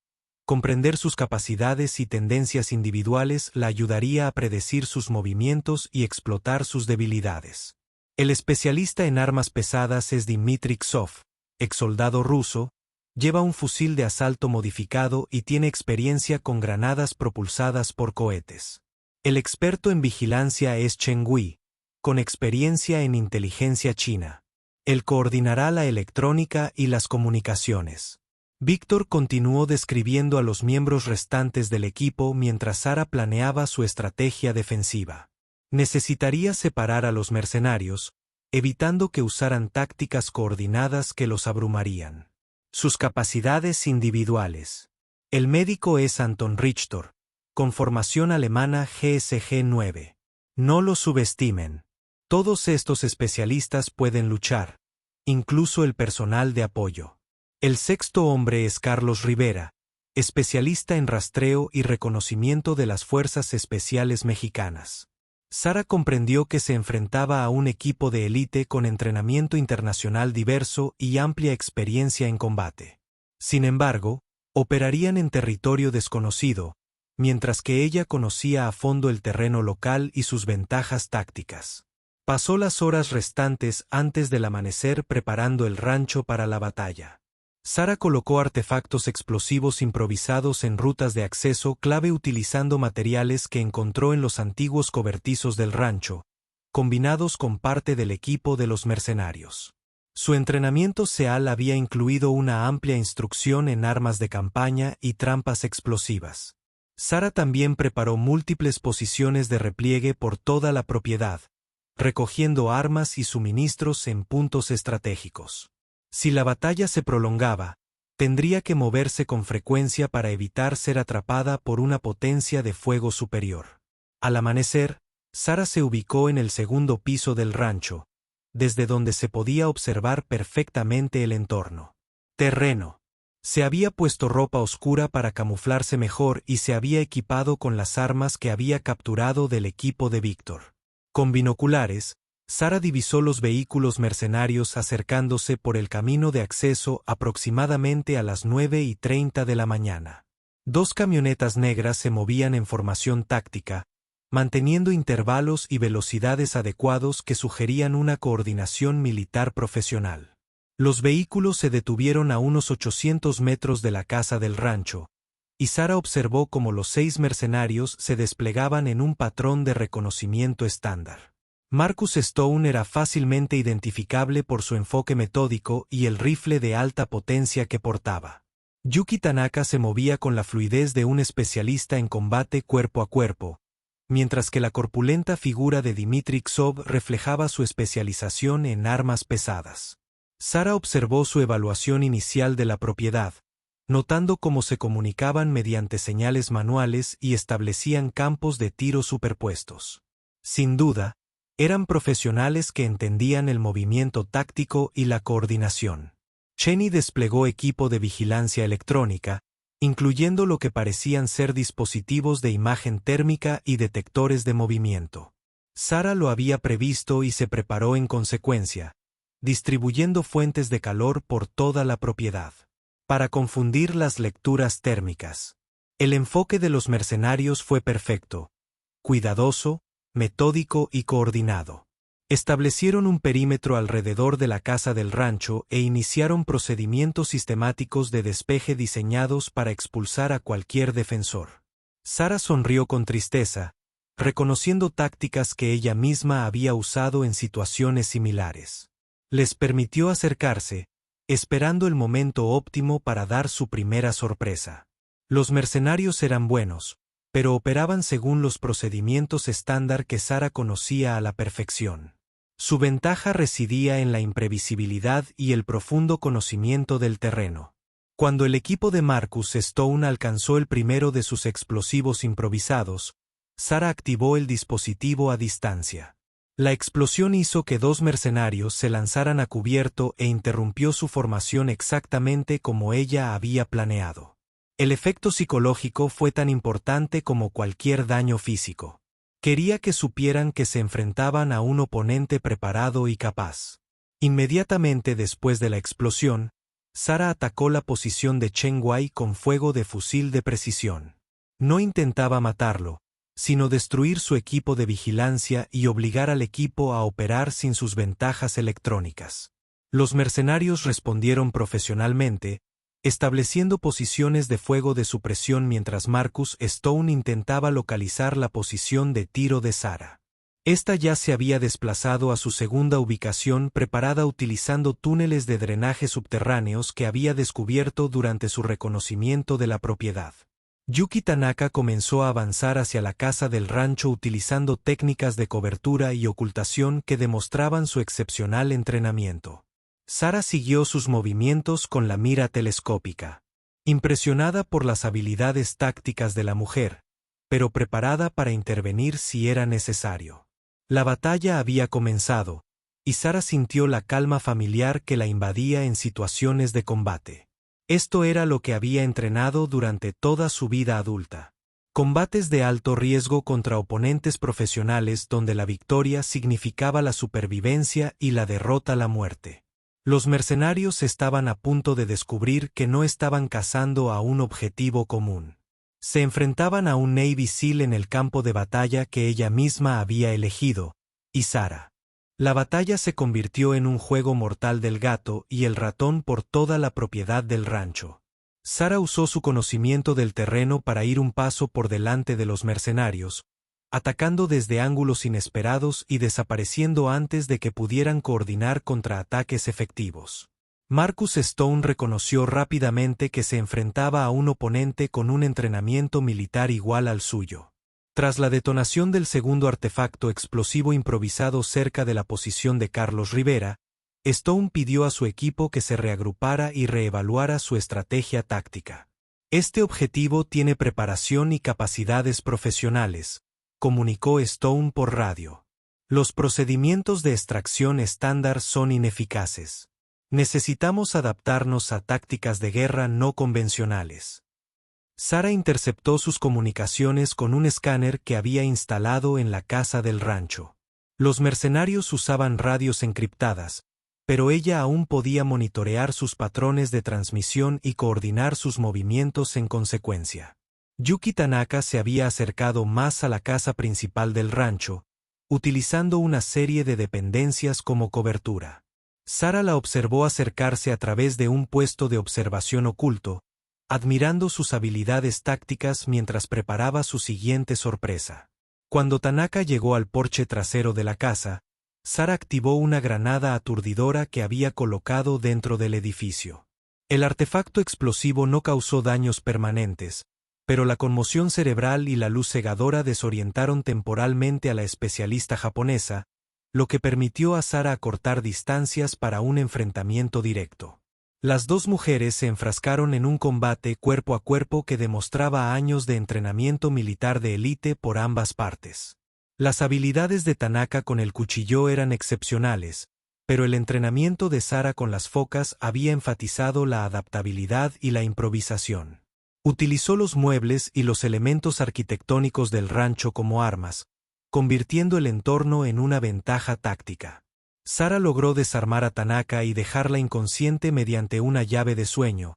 [SPEAKER 1] Comprender sus capacidades y tendencias individuales la ayudaría a predecir sus movimientos y explotar sus debilidades. El especialista en armas pesadas es Dmitry Ksov, exsoldado ruso, lleva un fusil de asalto modificado y tiene experiencia con granadas propulsadas por cohetes. El experto en vigilancia es Chen Gui, con experiencia en inteligencia china. Él coordinará la electrónica y las comunicaciones. Víctor continuó describiendo a los miembros restantes del equipo mientras Sara planeaba su estrategia defensiva. Necesitaría separar a los mercenarios, evitando que usaran tácticas coordinadas que los abrumarían. Sus capacidades individuales. El médico es Anton Richter, con formación alemana GSG-9. No lo subestimen. Todos estos especialistas pueden luchar, incluso el personal de apoyo. El sexto hombre es Carlos Rivera, especialista en rastreo y reconocimiento de las Fuerzas Especiales Mexicanas. Sara comprendió que se enfrentaba a un equipo de élite con entrenamiento internacional diverso y amplia experiencia en combate. Sin embargo, operarían en territorio desconocido, mientras que ella conocía a fondo el terreno local y sus ventajas tácticas. Pasó las horas restantes antes del amanecer preparando el rancho para la batalla. Sara colocó artefactos explosivos improvisados en rutas de acceso clave utilizando materiales que encontró en los antiguos cobertizos del rancho, combinados con parte del equipo de los mercenarios. Su entrenamiento SEAL había incluido una amplia instrucción en armas de campaña y trampas explosivas. Sara también preparó múltiples posiciones de repliegue por toda la propiedad, recogiendo armas y suministros en puntos estratégicos. Si la batalla se prolongaba, tendría que moverse con frecuencia para evitar ser atrapada por una potencia de fuego superior. Al amanecer, Sara se ubicó en el segundo piso del rancho, desde donde se podía observar perfectamente el entorno. Terreno. Se había puesto ropa oscura para camuflarse mejor y se había equipado con las armas que había capturado del equipo de Víctor. Con binoculares, Sara divisó los vehículos mercenarios acercándose por el camino de acceso aproximadamente a las 9:30 de la mañana. 2 camionetas negras se movían en formación táctica, manteniendo intervalos y velocidades adecuados que sugerían una coordinación militar profesional. Los vehículos se detuvieron a unos 800 metros de la casa del rancho, y Sara observó cómo los 6 mercenarios se desplegaban en un patrón de reconocimiento estándar. Marcus Stone era fácilmente identificable por su enfoque metódico y el rifle de alta potencia que portaba. Yuki Tanaka se movía con la fluidez de un especialista en combate cuerpo a cuerpo, mientras que la corpulenta figura de Dmitry Ksov reflejaba su especialización en armas pesadas. Sara observó su evaluación inicial de la propiedad, notando cómo se comunicaban mediante señales manuales y establecían campos de tiro superpuestos. Sin duda, Eran profesionales que entendían el movimiento táctico y la coordinación. Cheney desplegó equipo de vigilancia electrónica, incluyendo lo que parecían ser dispositivos de imagen térmica y detectores de movimiento. Sarah lo había previsto y se preparó en consecuencia, distribuyendo fuentes de calor por toda la propiedad, para confundir las lecturas térmicas. El enfoque de los mercenarios fue perfecto, cuidadoso, metódico y coordinado. Establecieron un perímetro alrededor de la casa del rancho e iniciaron procedimientos sistemáticos de despeje diseñados para expulsar a cualquier defensor. Sarah sonrió con tristeza, reconociendo tácticas que ella misma había usado en situaciones similares. Les permitió acercarse, esperando el momento óptimo para dar su primera sorpresa. Los mercenarios eran buenos, pero operaban según los procedimientos estándar que Sarah conocía a la perfección. Su ventaja residía en la imprevisibilidad y el profundo conocimiento del terreno. Cuando el equipo de Marcus Stone alcanzó el primero de sus explosivos improvisados, Sarah activó el dispositivo a distancia. La explosión hizo que 2 mercenarios se lanzaran a cubierto e interrumpió su formación exactamente como ella había planeado. El efecto psicológico fue tan importante como cualquier daño físico. Quería que supieran que se enfrentaban a un oponente preparado y capaz. Inmediatamente después de la explosión, Sarah atacó la posición de Chen Wei con fuego de fusil de precisión. No intentaba matarlo, sino destruir su equipo de vigilancia y obligar al equipo a operar sin sus ventajas electrónicas. Los mercenarios respondieron profesionalmente, estableciendo posiciones de fuego de supresión mientras Marcus Stone intentaba localizar la posición de tiro de Sarah. Esta ya se había desplazado a su segunda ubicación preparada utilizando túneles de drenaje subterráneos que había descubierto durante su reconocimiento de la propiedad. Yuki Tanaka comenzó a avanzar hacia la casa del rancho utilizando técnicas de cobertura y ocultación que demostraban su excepcional entrenamiento. Sarah siguió sus movimientos con la mira telescópica, impresionada por las habilidades tácticas de la mujer, pero preparada para intervenir si era necesario. La batalla había comenzado, y Sarah sintió la calma familiar que la invadía en situaciones de combate. Esto era lo que había entrenado durante toda su vida adulta. Combates de alto riesgo contra oponentes profesionales donde la victoria significaba la supervivencia y la derrota la muerte. Los mercenarios estaban a punto de descubrir que no estaban cazando a un objetivo común. Se enfrentaban a un Navy SEAL en el campo de batalla que ella misma había elegido, y Sarah. La batalla se convirtió en un juego mortal del gato y el ratón por toda la propiedad del rancho. Sarah usó su conocimiento del terreno para ir un paso por delante de los mercenarios, atacando desde ángulos inesperados y desapareciendo antes de que pudieran coordinar contraataques efectivos. Marcus Stone reconoció rápidamente que se enfrentaba a un oponente con un entrenamiento militar igual al suyo. Tras la detonación del segundo artefacto explosivo improvisado cerca de la posición de Carlos Rivera, Stone pidió a su equipo que se reagrupara y reevaluara su estrategia táctica. Este objetivo tiene preparación y capacidades profesionales, comunicó Stone por radio. Los procedimientos de extracción estándar son ineficaces. Necesitamos adaptarnos a tácticas de guerra no convencionales. Sarah interceptó sus comunicaciones con un escáner que había instalado en la casa del rancho. Los mercenarios usaban radios encriptadas, pero ella aún podía monitorear sus patrones de transmisión y coordinar sus movimientos en consecuencia. Yuki Tanaka se había acercado más a la casa principal del rancho, utilizando una serie de dependencias como cobertura. Sarah la observó acercarse a través de un puesto de observación oculto, admirando sus habilidades tácticas mientras preparaba su siguiente sorpresa. Cuando Tanaka llegó al porche trasero de la casa, Sarah activó una granada aturdidora que había colocado dentro del edificio. El artefacto explosivo no causó daños permanentes, pero la conmoción cerebral y la luz cegadora desorientaron temporalmente a la especialista japonesa, lo que permitió a Sarah acortar distancias para un enfrentamiento directo. Las dos mujeres se enfrascaron en un combate cuerpo a cuerpo que demostraba años de entrenamiento militar de élite por ambas partes. Las habilidades de Tanaka con el cuchillo eran excepcionales, pero el entrenamiento de Sara con las focas había enfatizado la adaptabilidad y la improvisación. Utilizó los muebles y los elementos arquitectónicos del rancho como armas, convirtiendo el entorno en una ventaja táctica. Sara logró desarmar a Tanaka y dejarla inconsciente mediante una llave de sueño,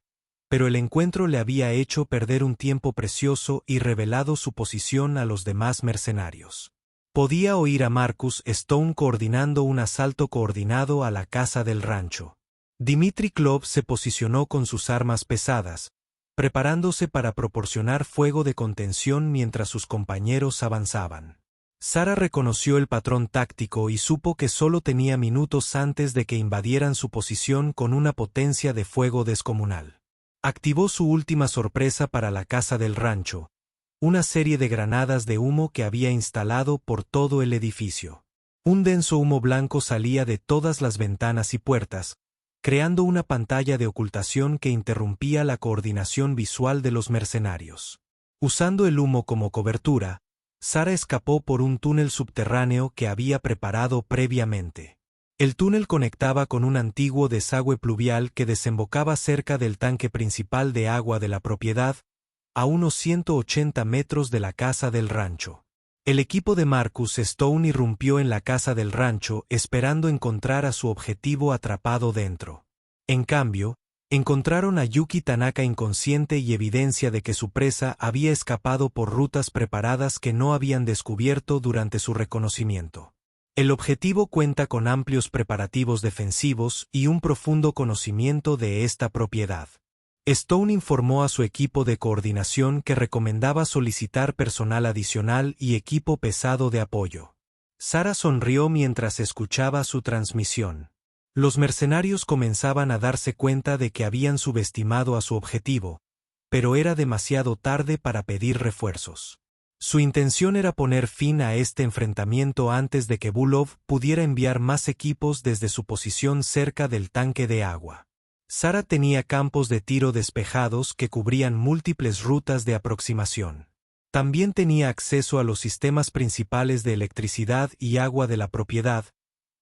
[SPEAKER 1] pero el encuentro le había hecho perder un tiempo precioso y revelado su posición a los demás mercenarios. Podía oír a Marcus Stone coordinando un asalto coordinado a la casa del rancho. Dmitry Klov se posicionó con sus armas pesadas, preparándose para proporcionar fuego de contención mientras sus compañeros avanzaban. Sara reconoció el patrón táctico y supo que solo tenía minutos antes de que invadieran su posición con una potencia de fuego descomunal. Activó su última sorpresa para la casa del rancho, una serie de granadas de humo que había instalado por todo el edificio. Un denso humo blanco salía de todas las ventanas y puertas, creando una pantalla de ocultación que interrumpía la coordinación visual de los mercenarios. Usando el humo como cobertura, Sara escapó por un túnel subterráneo que había preparado previamente. El túnel conectaba con un antiguo desagüe pluvial que desembocaba cerca del tanque principal de agua de la propiedad, a unos 180 metros de la casa del rancho. El equipo de Marcus Stone irrumpió en la casa del rancho esperando encontrar a su objetivo atrapado dentro. En cambio, encontraron a Yuki Tanaka inconsciente y evidencia de que su presa había escapado por rutas preparadas que no habían descubierto durante su reconocimiento. El objetivo cuenta con amplios preparativos defensivos y un profundo conocimiento de esta propiedad. Stone informó a su equipo de coordinación que recomendaba solicitar personal adicional y equipo pesado de apoyo. Sara sonrió mientras escuchaba su transmisión. Los mercenarios comenzaban a darse cuenta de que habían subestimado a su objetivo, pero era demasiado tarde para pedir refuerzos. Su intención era poner fin a este enfrentamiento antes de que Bulov pudiera enviar más equipos desde su posición cerca del tanque de agua. Sara tenía campos de tiro despejados que cubrían múltiples rutas de aproximación. También tenía acceso a los sistemas principales de electricidad y agua de la propiedad,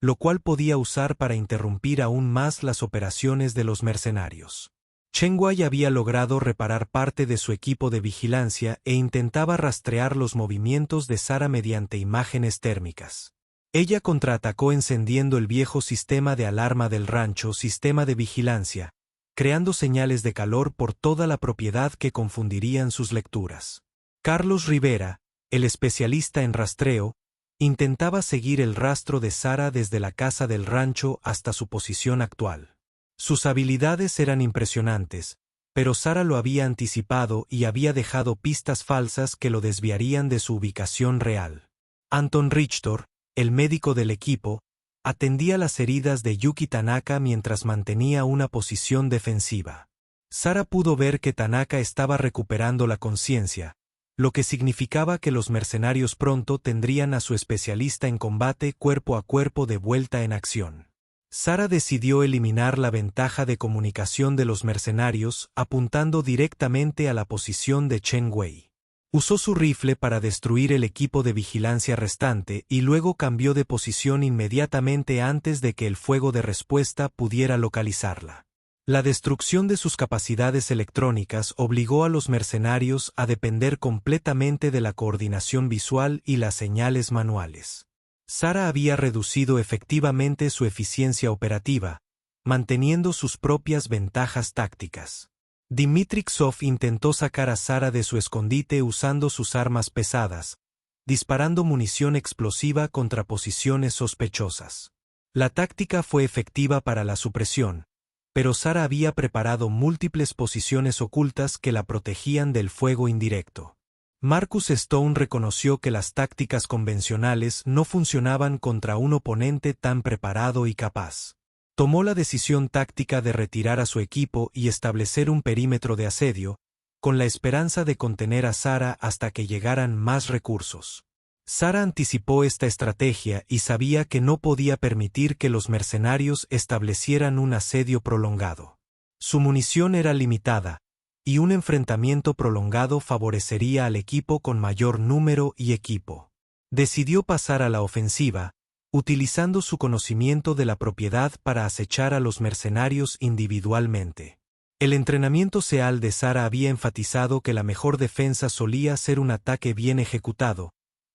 [SPEAKER 1] lo cual podía usar para interrumpir aún más las operaciones de los mercenarios. Chen Wei había logrado reparar parte de su equipo de vigilancia e intentaba rastrear los movimientos de Sara mediante imágenes térmicas. Ella contraatacó encendiendo el viejo sistema de alarma del rancho, sistema de vigilancia, creando señales de calor por toda la propiedad que confundirían sus lecturas. Carlos Rivera, el especialista en rastreo, intentaba seguir el rastro de Sara desde la casa del rancho hasta su posición actual. Sus habilidades eran impresionantes, pero Sara lo había anticipado y había dejado pistas falsas que lo desviarían de su ubicación real. Anton Richter, el médico del equipo, atendía las heridas de Yuki Tanaka mientras mantenía una posición defensiva. Sara pudo ver que Tanaka estaba recuperando la conciencia, lo que significaba que los mercenarios pronto tendrían a su especialista en combate cuerpo a cuerpo de vuelta en acción. Sara decidió eliminar la ventaja de comunicación de los mercenarios apuntando directamente a la posición de Chen Wei. Usó su rifle para destruir el equipo de vigilancia restante y luego cambió de posición inmediatamente antes de que el fuego de respuesta pudiera localizarla. La destrucción de sus capacidades electrónicas obligó a los mercenarios a depender completamente de la coordinación visual y las señales manuales. Sara había reducido efectivamente su eficiencia operativa, manteniendo sus propias ventajas tácticas. Dmitry Kzov intentó sacar a Sara de su escondite usando sus armas pesadas, disparando munición explosiva contra posiciones sospechosas. La táctica fue efectiva para la supresión, pero Sara había preparado múltiples posiciones ocultas que la protegían del fuego indirecto. Marcus Stone reconoció que las tácticas convencionales no funcionaban contra un oponente tan preparado y capaz. Tomó la decisión táctica de retirar a su equipo y establecer un perímetro de asedio, con la esperanza de contener a Sara hasta que llegaran más recursos. Sara anticipó esta estrategia y sabía que no podía permitir que los mercenarios establecieran un asedio prolongado. Su munición era limitada, y un enfrentamiento prolongado favorecería al equipo con mayor número y equipo. Decidió pasar a la ofensiva, utilizando su conocimiento de la propiedad para acechar a los mercenarios individualmente. El entrenamiento SEAL de Sara había enfatizado que la mejor defensa solía ser un ataque bien ejecutado,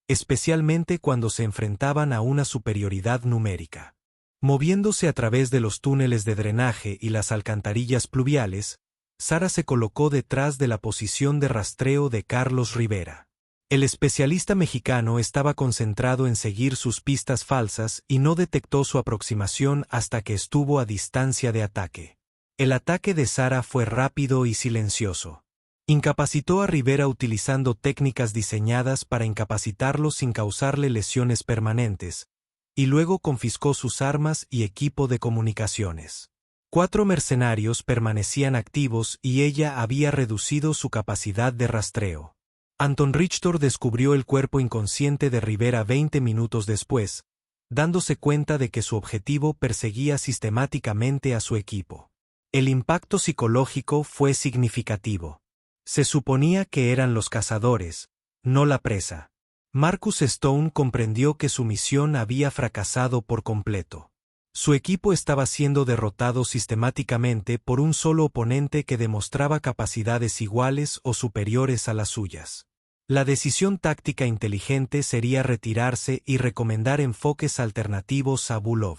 [SPEAKER 1] especialmente cuando se enfrentaban a una superioridad numérica. Moviéndose a través de los túneles de drenaje y las alcantarillas pluviales, Sara se colocó detrás de la posición de rastreo de Carlos Rivera. El especialista mexicano estaba concentrado en seguir sus pistas falsas y no detectó su aproximación hasta que estuvo a distancia de ataque. El ataque de Sara fue rápido y silencioso. Incapacitó a Rivera utilizando técnicas diseñadas para incapacitarlo sin causarle lesiones permanentes, y luego confiscó sus armas y equipo de comunicaciones. 4 mercenarios permanecían activos y ella había reducido su capacidad de rastreo. Anton Richter descubrió el cuerpo inconsciente de Rivera 20 minutos después, dándose cuenta de que su objetivo perseguía sistemáticamente a su equipo. El impacto psicológico fue significativo. Se suponía que eran los cazadores, no la presa. Marcus Stone comprendió que su misión había fracasado por completo. Su equipo estaba siendo derrotado sistemáticamente por un solo oponente que demostraba capacidades iguales o superiores a las suyas. La decisión táctica inteligente sería retirarse y recomendar enfoques alternativos a Bulov.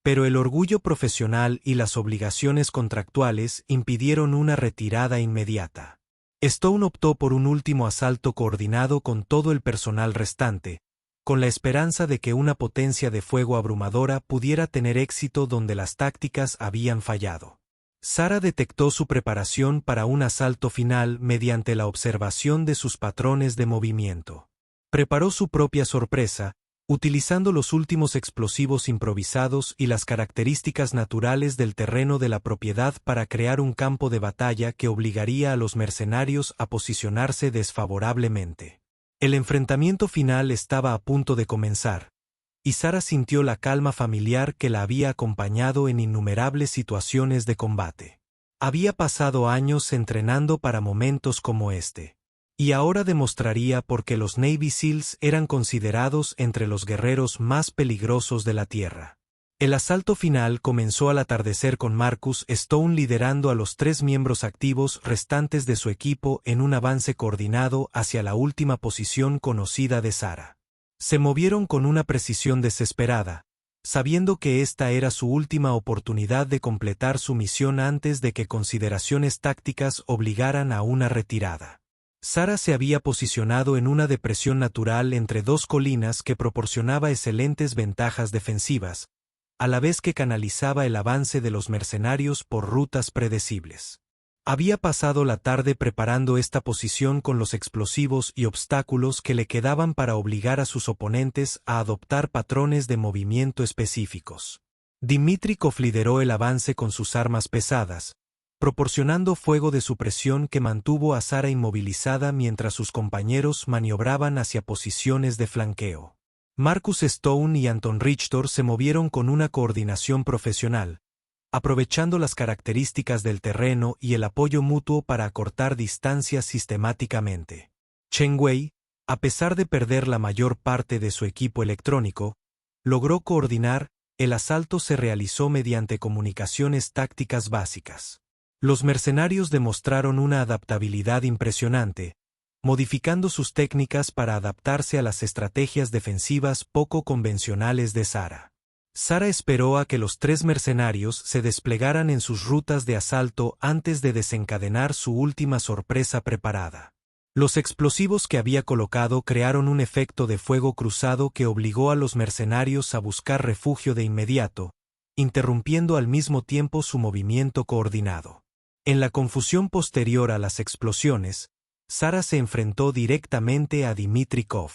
[SPEAKER 1] Pero el orgullo profesional y las obligaciones contractuales impidieron una retirada inmediata. Stone optó por un último asalto coordinado con todo el personal restante, con la esperanza de que una potencia de fuego abrumadora pudiera tener éxito donde las tácticas habían fallado. Sara detectó su preparación para un asalto final mediante la observación de sus patrones de movimiento. Preparó su propia sorpresa, utilizando los últimos explosivos improvisados y las características naturales del terreno de la propiedad para crear un campo de batalla que obligaría a los mercenarios a posicionarse desfavorablemente. El enfrentamiento final estaba a punto de comenzar, y Sara sintió la calma familiar que la había acompañado en innumerables situaciones de combate. Había pasado años entrenando para momentos como este. Y ahora demostraría por qué los Navy SEALs eran considerados entre los guerreros más peligrosos de la Tierra. El asalto final comenzó al atardecer con Marcus Stone liderando a los 3 miembros activos restantes de su equipo en un avance coordinado hacia la última posición conocida de Sara. Se movieron con una precisión desesperada, sabiendo que esta era su última oportunidad de completar su misión antes de que consideraciones tácticas obligaran a una retirada. Sara se había posicionado en una depresión natural entre 2 colinas que proporcionaba excelentes ventajas defensivas, a la vez que canalizaba el avance de los mercenarios por rutas predecibles. Había pasado la tarde preparando esta posición con los explosivos y obstáculos que le quedaban para obligar a sus oponentes a adoptar patrones de movimiento específicos. Dmitrikov lideró el avance con sus armas pesadas, proporcionando fuego de supresión que mantuvo a Sara inmovilizada mientras sus compañeros maniobraban hacia posiciones de flanqueo. Marcus Stone y Anton Richter se movieron con una coordinación profesional, aprovechando las características del terreno y el apoyo mutuo para acortar distancias sistemáticamente. Chen Wei, a pesar de perder la mayor parte de su equipo electrónico, logró coordinar. El asalto se realizó mediante comunicaciones tácticas básicas. Los mercenarios demostraron una adaptabilidad impresionante, modificando sus técnicas para adaptarse a las estrategias defensivas poco convencionales de Sara. Sara esperó a que los 3 mercenarios se desplegaran en sus rutas de asalto antes de desencadenar su última sorpresa preparada. Los explosivos que había colocado crearon un efecto de fuego cruzado que obligó a los mercenarios a buscar refugio de inmediato, interrumpiendo al mismo tiempo su movimiento coordinado. En la confusión posterior a las explosiones, Sara se enfrentó directamente a Dmitrikov.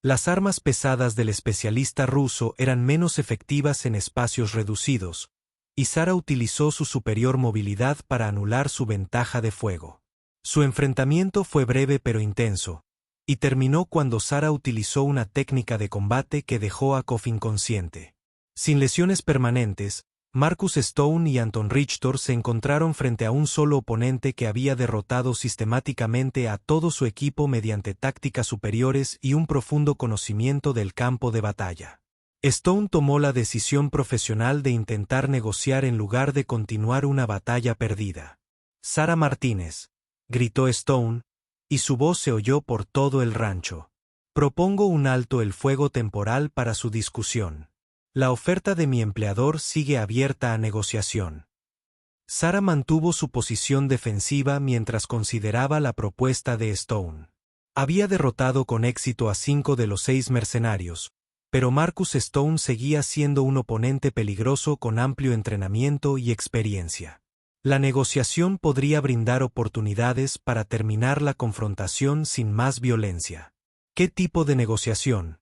[SPEAKER 1] Las armas pesadas del especialista ruso eran menos efectivas en espacios reducidos, y Sara utilizó su superior movilidad para anular su ventaja de fuego. Su enfrentamiento fue breve pero intenso, y terminó cuando Sara utilizó una técnica de combate que dejó a Kov inconsciente. Sin lesiones permanentes, Marcus Stone y Anton Richter se encontraron frente a un solo oponente que había derrotado sistemáticamente a todo su equipo mediante tácticas superiores y un profundo conocimiento del campo de batalla. Stone tomó la decisión profesional de intentar negociar en lugar de continuar una batalla perdida. «Sara Martínez», gritó Stone, y su voz se oyó por todo el rancho. «Propongo un alto el fuego temporal para su discusión. La oferta de mi empleador sigue abierta a negociación». Sara mantuvo su posición defensiva mientras consideraba la propuesta de Stone. Había derrotado con éxito a 5 de los 6 mercenarios, pero Marcus Stone seguía siendo un oponente peligroso con amplio entrenamiento y experiencia. La negociación podría brindar oportunidades para terminar la confrontación sin más violencia. «¿Qué tipo de negociación?»,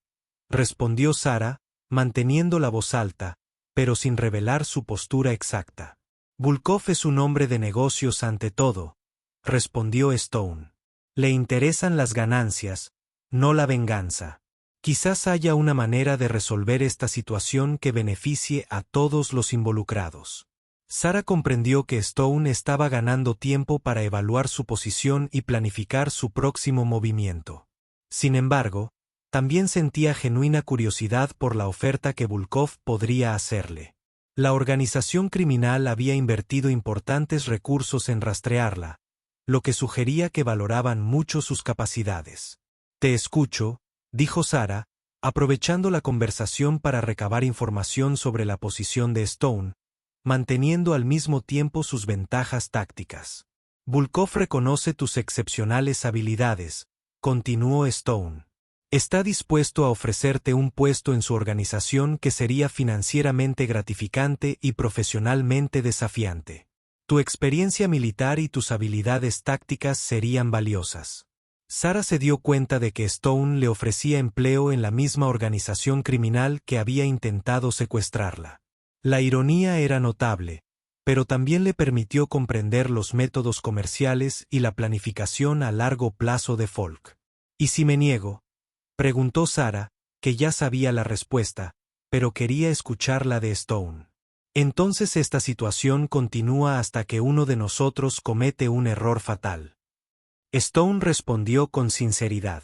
[SPEAKER 1] respondió Sara, manteniendo la voz alta, pero sin revelar su postura exacta. «Volkov es un hombre de negocios ante todo», respondió Stone. «Le interesan las ganancias, no la venganza. Quizás haya una manera de resolver esta situación que beneficie a todos los involucrados». Sara comprendió que Stone estaba ganando tiempo para evaluar su posición y planificar su próximo movimiento. Sin embargo, también sentía genuina curiosidad por la oferta que Volkov podría hacerle. La organización criminal había invertido importantes recursos en rastrearla, lo que sugería que valoraban mucho sus capacidades. «Te escucho», dijo Sara, aprovechando la conversación para recabar información sobre la posición de Stone, manteniendo al mismo tiempo sus ventajas tácticas. «Volkov reconoce tus excepcionales habilidades», continuó Stone. «Está dispuesto a ofrecerte un puesto en su organización que sería financieramente gratificante y profesionalmente desafiante. Tu experiencia militar y tus habilidades tácticas serían valiosas». Sara se dio cuenta de que Stone le ofrecía empleo en la misma organización criminal que había intentado secuestrarla. La ironía era notable, pero también le permitió comprender los métodos comerciales y la planificación a largo plazo de Falk. «¿Y si me niego?», preguntó Sara, que ya sabía la respuesta, pero quería escuchar la de Stone. «Entonces esta situación continúa hasta que uno de nosotros comete un error fatal». Stone respondió con sinceridad.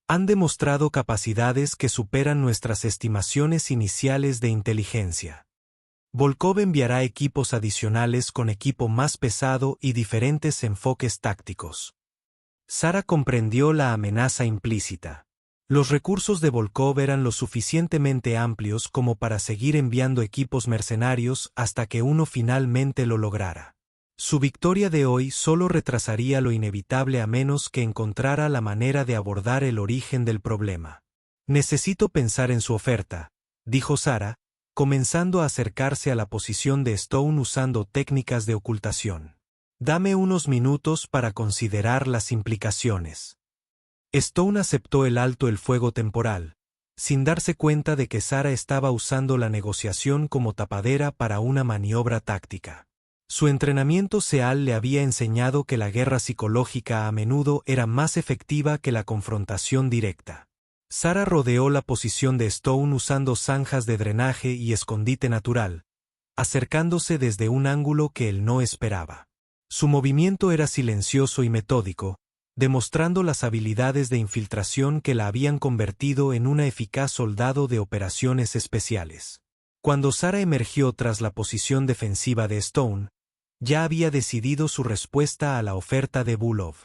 [SPEAKER 1] «Han demostrado capacidades que superan nuestras estimaciones iniciales de inteligencia. Volkov enviará equipos adicionales con equipo más pesado y diferentes enfoques tácticos». Sara comprendió la amenaza implícita. Los recursos de Volkov eran lo suficientemente amplios como para seguir enviando equipos mercenarios hasta que uno finalmente lo lograra. Su victoria de hoy solo retrasaría lo inevitable a menos que encontrara la manera de abordar el origen del problema. «Necesito pensar en su oferta», dijo Sara, comenzando a acercarse a la posición de Stone usando técnicas de ocultación. «Dame unos minutos para considerar las implicaciones». Stone aceptó el alto el fuego temporal, sin darse cuenta de que Sara estaba usando la negociación como tapadera para una maniobra táctica. Su entrenamiento SEAL le había enseñado que la guerra psicológica a menudo era más efectiva que la confrontación directa. Sara rodeó la posición de Stone usando zanjas de drenaje y escondite natural, acercándose desde un ángulo que él no esperaba. Su movimiento era silencioso y metódico, demostrando las habilidades de infiltración que la habían convertido en una eficaz soldado de operaciones especiales. Cuando Sara emergió tras la posición defensiva de Stone, ya había decidido su respuesta a la oferta de Volkov.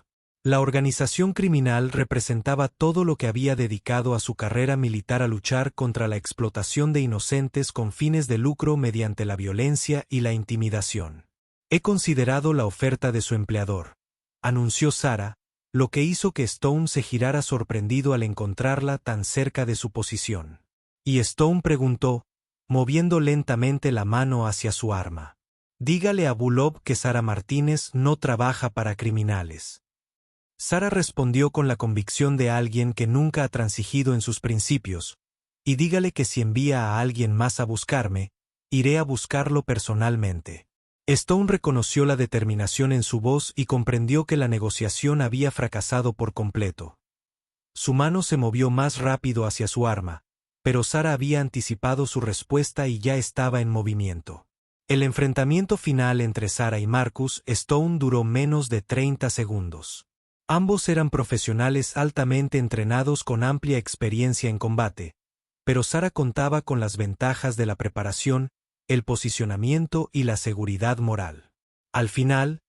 [SPEAKER 1] La organización criminal representaba todo lo que había dedicado a su carrera militar a luchar contra la explotación de inocentes con fines de lucro mediante la violencia y la intimidación. «He considerado la oferta de su empleador», anunció Sara, lo que hizo que Stone se girara sorprendido al encontrarla tan cerca de su posición. Y Stone preguntó, moviendo lentamente la mano hacia su arma. «Dígale a Volkov que Sara Martínez no trabaja para criminales». Sara respondió con la convicción de alguien que nunca ha transigido en sus principios, «y dígale que si envía a alguien más a buscarme, iré a buscarlo personalmente». Stone reconoció la determinación en su voz y comprendió que la negociación había fracasado por completo. Su mano se movió más rápido hacia su arma, pero Sara había anticipado su respuesta y ya estaba en movimiento. El enfrentamiento final entre Sarah y Marcus Stone duró menos de 30 segundos. Ambos eran profesionales altamente entrenados con amplia experiencia en combate, pero Sarah contaba con las ventajas de la preparación, el posicionamiento y la seguridad moral. Al final,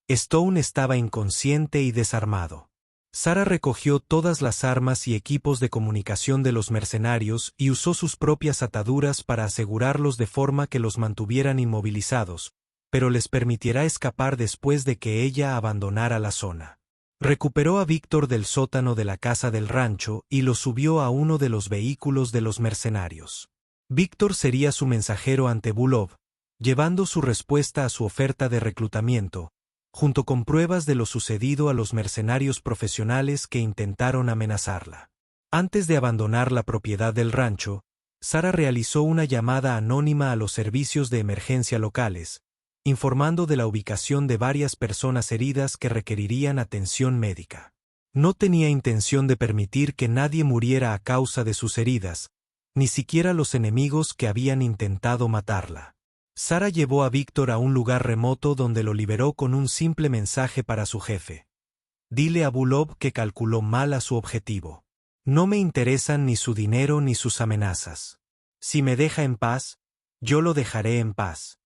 [SPEAKER 1] Stone estaba inconsciente y desarmado. Sarah recogió todas las armas y equipos de comunicación de los mercenarios y usó sus propias ataduras para asegurarlos de forma que los mantuvieran inmovilizados, pero les permitiera escapar después de que ella abandonara la zona. Recuperó a Víctor del sótano de la casa del rancho y lo subió a uno de los vehículos de los mercenarios. Víctor sería su mensajero ante Bulov, llevando su respuesta a su oferta de reclutamiento, junto con pruebas de lo sucedido a los mercenarios profesionales que intentaron amenazarla. Antes de abandonar la propiedad del rancho, Sarah realizó una llamada anónima a los servicios de emergencia locales, informando de la ubicación de varias personas heridas que requerirían atención médica. No tenía intención de permitir que nadie muriera a causa de sus heridas, ni siquiera los enemigos que habían intentado matarla. Sarah llevó a Víctor a un lugar remoto donde lo liberó con un simple mensaje para su jefe. Dile a Bulov que calculó mal a su objetivo. No me interesan ni su dinero ni sus amenazas. Si me deja en paz, yo lo dejaré en paz.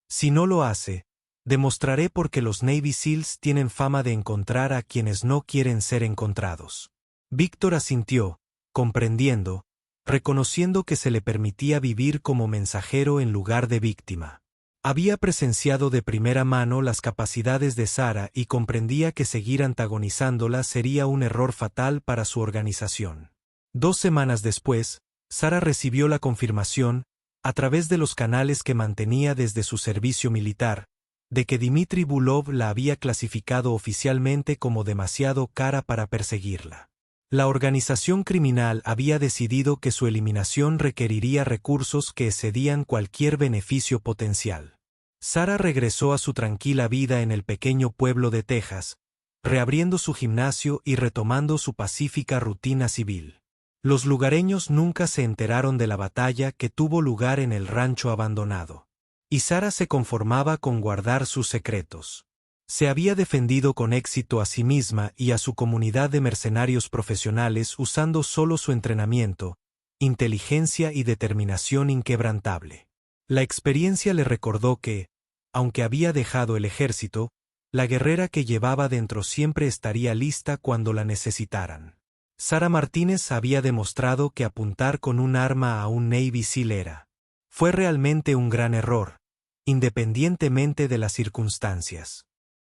[SPEAKER 1] Si no lo hace, demostraré por qué los Navy SEALs tienen fama de encontrar a quienes no quieren ser encontrados. Víctor asintió, comprendiendo, reconociendo que se le permitía vivir como mensajero en lugar de víctima. Había presenciado de primera mano las capacidades de Sarah y comprendía que seguir antagonizándola sería un error fatal para su organización. 2 semanas después, Sarah recibió la confirmación, a través de los canales que mantenía desde su servicio militar, de que Dmitry Bulov la había clasificado oficialmente como demasiado cara para perseguirla. La organización criminal había decidido que su eliminación requeriría recursos que excedían cualquier beneficio potencial. Sarah regresó a su tranquila vida en el pequeño pueblo de Texas, reabriendo su gimnasio y retomando su pacífica rutina civil. Los lugareños nunca se enteraron de la batalla que tuvo lugar en el rancho abandonado. Y Sarah se conformaba con guardar sus secretos. Se había defendido con éxito a sí misma y a su comunidad de mercenarios profesionales usando solo su entrenamiento, inteligencia y determinación inquebrantable. La experiencia le recordó que, aunque había dejado el ejército, la guerrera que llevaba dentro siempre estaría lista cuando la necesitaran. Sarah Martínez había demostrado que apuntar con un arma a un Navy SEAL fue realmente un gran error, independientemente de las circunstancias.